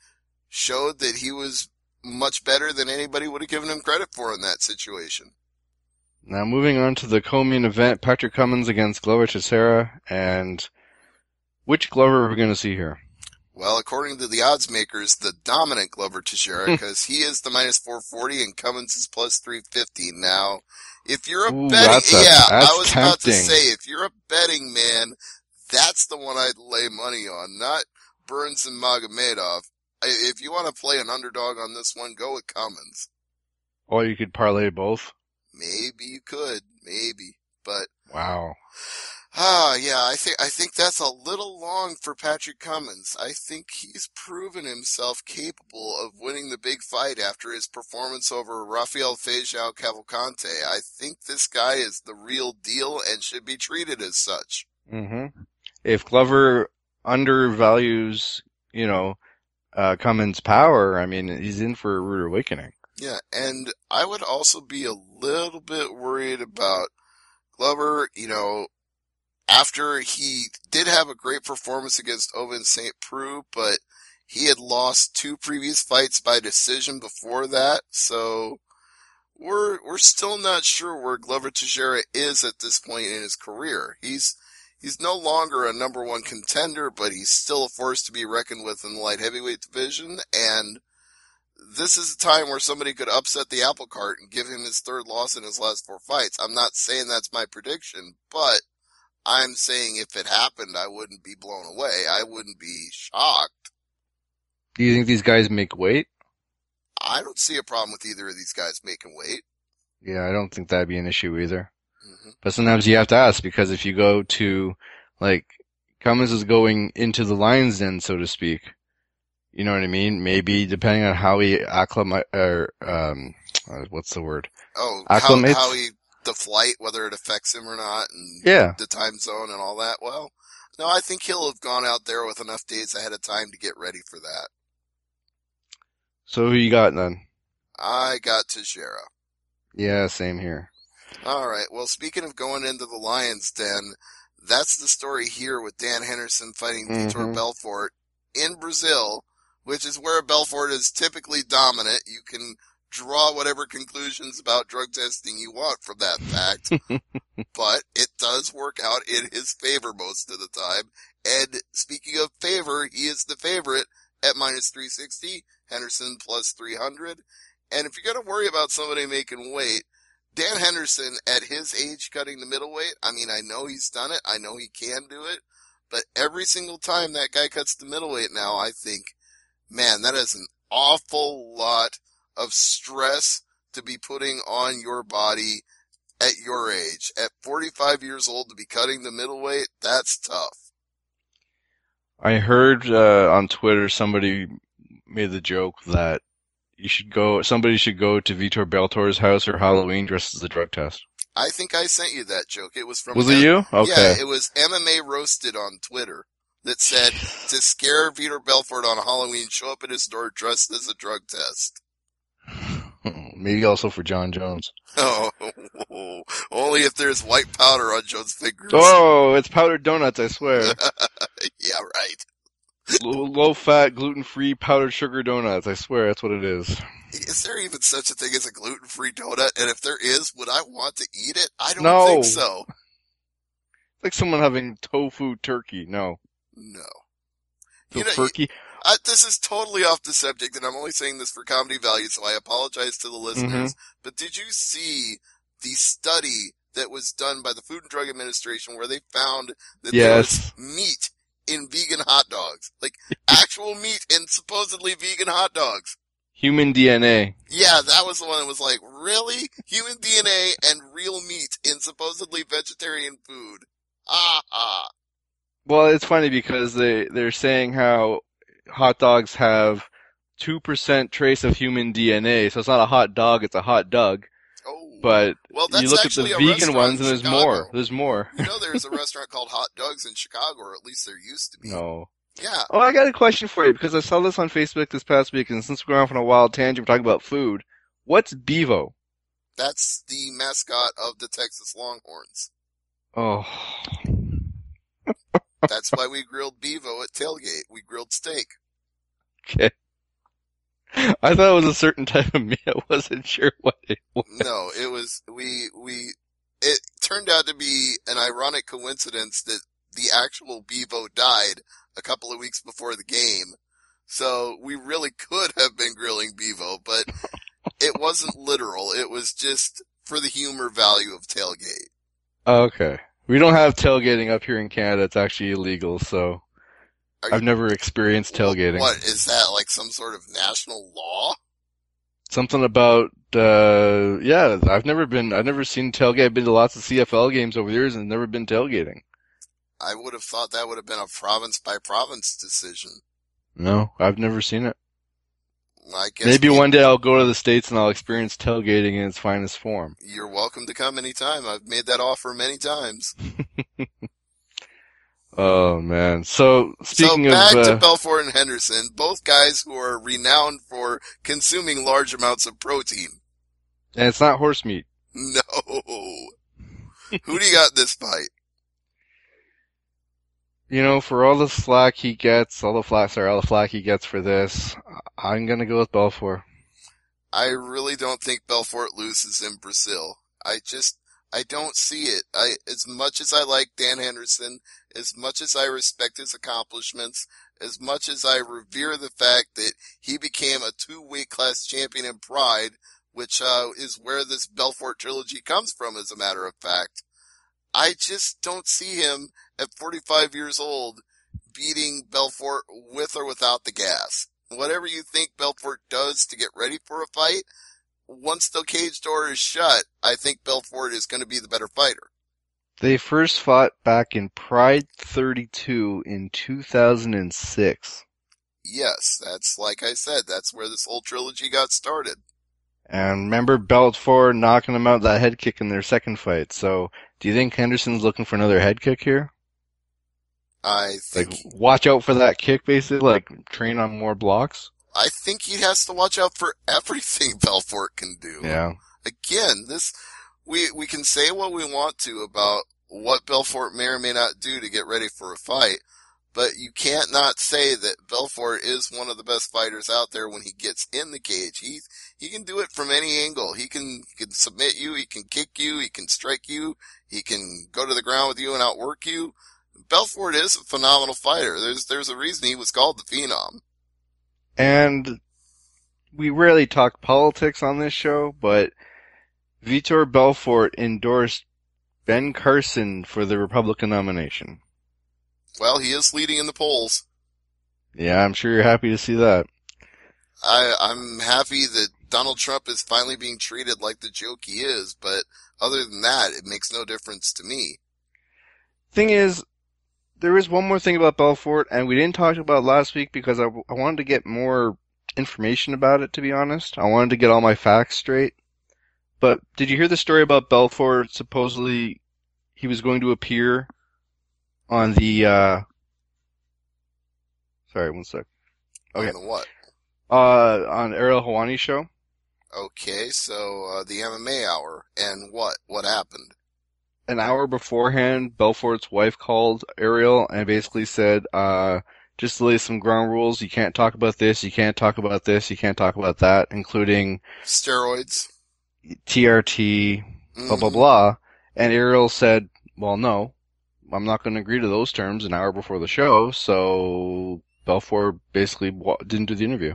showed that he was much better than anybody would have given him credit for in that situation. Now moving on to the co-main event, Patrick Cummins against Glover Teixeira, and which Glover are we going to see here? Well, according to the odds makers, the dominant Glover Teixeira, because he is the minus 440 and Cummins is plus 350. Now, if you're a betting, that's I was tempting. about to say, if you're a betting man, that's the one I'd lay money on, not Burns and Magomedov. If you want to play an underdog on this one, go with Cummins. Or you could parlay both? Maybe you could, maybe, but. Wow. Yeah, I think that's a little long for Patrick Cummins. I think he's proven himself capable of winning the big fight after his performance over Rafael Feijão Cavalcante. I think this guy is the real deal and should be treated as such. Mm-hmm. If Glover undervalues, Cummins' power, I mean, he's in for a rude awakening. Yeah, and I would also be a little bit worried about Glover, after he did have a great performance against Ovince St. Preux, but he had lost 2 previous fights by decision before that, so we're still not sure where Glover Teixeira is at this point in his career. He's no longer a number 1 contender, but he's still a force to be reckoned with in the light heavyweight division, and this is a time where somebody could upset the apple cart and give him his 3rd loss in his last 4 fights. I'm not saying that's my prediction, but I'm saying if it happened, I wouldn't be blown away. I wouldn't be shocked. Do you think these guys make weight? I don't see a problem with either of these guys making weight. Yeah, I don't think that'd be an issue either. Mm-hmm. But sometimes you have to ask, because if you go to, Cummins is going into the lion's den, so to speak. You know what I mean? Maybe depending on how he what's the word? Oh, acclimates? how the flight, whether it affects him or not, and the time zone and all that. Well, no, I think he'll have gone out there with enough days ahead of time to get ready for that. So who you got then? I got Teixeira. Yeah, same here. All right. Well, speaking of going into the lion's den, that's the story here with Dan Henderson fighting Vitor Belfort in Brazil, which is where Belfort is typically dominant. You can draw whatever conclusions about drug testing you want from that fact, but it does work out in his favor most of the time. And speaking of favor, he is the favorite at minus 360, Henderson plus 300. And if you're going to worry about somebody making weight, Dan Henderson at his age cutting the middleweight, I mean, I know he's done it. I know he can do it. But every single time that guy cuts the middleweight now, I think, man, that is an awful lot of stress to be putting on your body at your age. At 45 years old to be cutting the middleweight, that's tough. I heard on Twitter somebody made the joke that somebody should go to Vitor Beltor's house for Halloween dressed as a drug test. I think I sent you that joke. It was from... Was it you? Okay. Yeah, it was MMA Roasted on Twitter that said, to scare Vitor Belfort on Halloween, show up at his door dressed as a drug test. Maybe also for John Jones. Oh, only if there's white powder on Jones' fingers. Oh, it's powdered donuts, I swear. Yeah, right. Low-fat, gluten-free, powdered sugar donuts. I swear, that's what it is. Is there even such a thing as a gluten-free donut? And if there is, would I want to eat it? I don't No. think so. It's like someone having tofu turkey. No. No. Turkey? This is totally off the subject, and I'm only saying this for comedy value, so I apologize to the listeners. But did you see the study that was done by the Food and Drug Administration where they found that there was meat in vegan hot dogs? Like, actual meat in supposedly vegan hot dogs. Human DNA. Yeah, that was the one that was like, really? Human DNA and real meat in supposedly vegetarian food. Ah. Well, it's funny because they're saying how hot dogs have 2% trace of human DNA, so it's not a hot dog, it's a hot dog. Oh. But well, that's you look at the vegan ones and there's more. There's more. You know there's a restaurant called Hot Dogs in Chicago, or at least there used to be. No. Yeah. Oh, I got a question for you because I saw this on Facebook this past week, and since we're going off on a wild tangent, we're talking about food. What's Bevo? That's the mascot of the Texas Longhorns. Oh. That's why we grilled Bevo at tailgate. We grilled steak. Okay. I thought it was a certain type of meat. I wasn't sure what it was. No, it was, it turned out to be an ironic coincidence that the actual Bevo died a couple of weeks before the game. So we really could have been grilling Bevo, but it wasn't literal. It was just for the humor value of tailgate. Okay. We don't have tailgating up here in Canada. It's actually illegal, so I've never experienced tailgating. What, is that like some sort of national law? Something about, yeah, I've never seen tailgate. I've been to lots of CFL games over the years and never been tailgating. I would have thought that would have been a province by province decision. No, I've never seen it. I guess maybe one day I'll go to the States and I'll experience tailgating in its finest form. You're welcome to come anytime. I've made that offer many times. Oh man. So speaking back of to Belfort and Henderson, both guys who are renowned for consuming large amounts of protein. And it's not horse meat. No. Who do you got in this fight? You know, for all the flack he gets, all the flack he gets for this, I'm gonna go with Belfort. I really don't think Belfort loses in Brazil. I don't see it. As much as I like Dan Henderson, as much as I respect his accomplishments, as much as I revere the fact that he became a 2-weight class champion in Pride, which is where this Belfort trilogy comes from, as a matter of fact, I just don't see him at 45 years old beating Belfort with or without the gas. Whatever you think Belfort does to get ready for a fight, once the cage door is shut, I think Belfort is going to be the better fighter. They first fought back in Pride 32 in 2006. Yes, that's like I said, that's where this whole trilogy got started. And remember Belfort knocking him out that head kick in their second fight. So, do you think Henderson's looking for another head kick here? I think... Like, watch out for that kick, basically? Like, train on more blocks? I think he has to watch out for everything Belfort can do. Yeah. Again, we can say what we want to about what Belfort may or may not do to get ready for a fight, but you can't not say that Belfort is one of the best fighters out there when he gets in the cage. He can do it from any angle. He can submit you, he can kick you, he can strike you, he can go to the ground with you and outwork you. Belfort is a phenomenal fighter. There's a reason he was called the Phenom. And we rarely talk politics on this show, but Vitor Belfort endorsed Ben Carson for the Republican nomination. Well, he is leading in the polls. Yeah, I'm sure you're happy to see that. I'm happy that Donald Trump is finally being treated like the joke he is, but other than that, it makes no difference to me. Thing is, there is one more thing about Belfort, and we didn't talk about it last week because I wanted to get more information about it, to be honest. I wanted to get all my facts straight. But did you hear the story about Belfort? Supposedly, he was going to appear on the, sorry, one sec. Okay. On what? On Ariel Helwani's show. Okay, so, the MMA hour. And what? What happened? An hour beforehand, Belfort's wife called Ariel and basically said, just to lay some ground rules. You can't talk about this, you can't talk about this, you can't talk about that, including Steroids. TRT, blah, blah, blah. And Ariel said, well, no, I'm not going to agree to those terms an hour before the show, so Belfort basically didn't do the interview.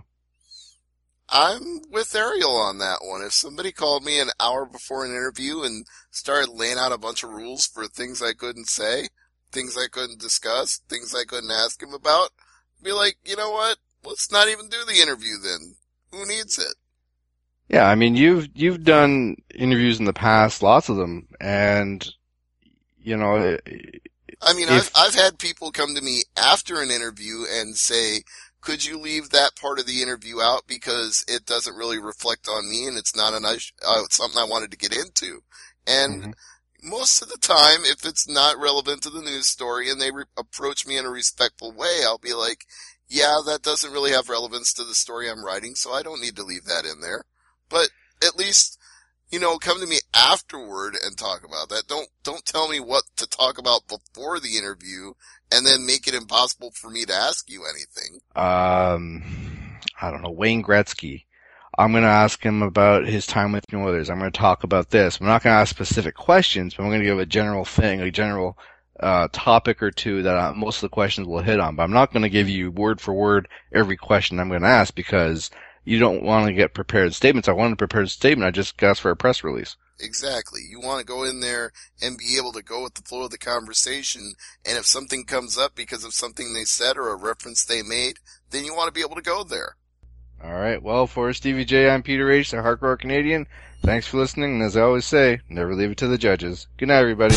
I'm with Ariel on that one. If somebody called me an hour before an interview and started laying out a bunch of rules for things I couldn't say, things I couldn't discuss, things I couldn't ask him about, I'd be like, you know what? Let's not even do the interview then. Who needs it? Yeah, I mean, you've done interviews in the past, lots of them, and, you know, I mean, I've had people come to me after an interview and say, could you leave that part of the interview out because it doesn't really reflect on me and it's not something I wanted to get into. And most of the time, if it's not relevant to the news story and they approach me in a respectful way, I'll be like, yeah, that doesn't really have relevance to the story I'm writing, so I don't need to leave that in there. But at least, you know, come to me afterward and talk about that. Don't tell me what to talk about before the interview and then make it impossible for me to ask you anything. I don't know, Wayne Gretzky. I'm going to ask him about his time with New Oilers. I'm going to talk about this. I'm not going to ask specific questions, but I'm going to give a general thing, a general topic or two that most of the questions will hit on. But I'm not going to give you word for word every question I'm going to ask because you don't want to get prepared statements. I want a prepared statement. I just asked for a press release. Exactly. You want to go in there and be able to go with the flow of the conversation, and if something comes up because of something they said or a reference they made, then you want to be able to go there. All right. Well, for Stevie J, I'm Peter H., the hardcore Canadian. Thanks for listening, and as I always say, never leave it to the judges. Good night, everybody.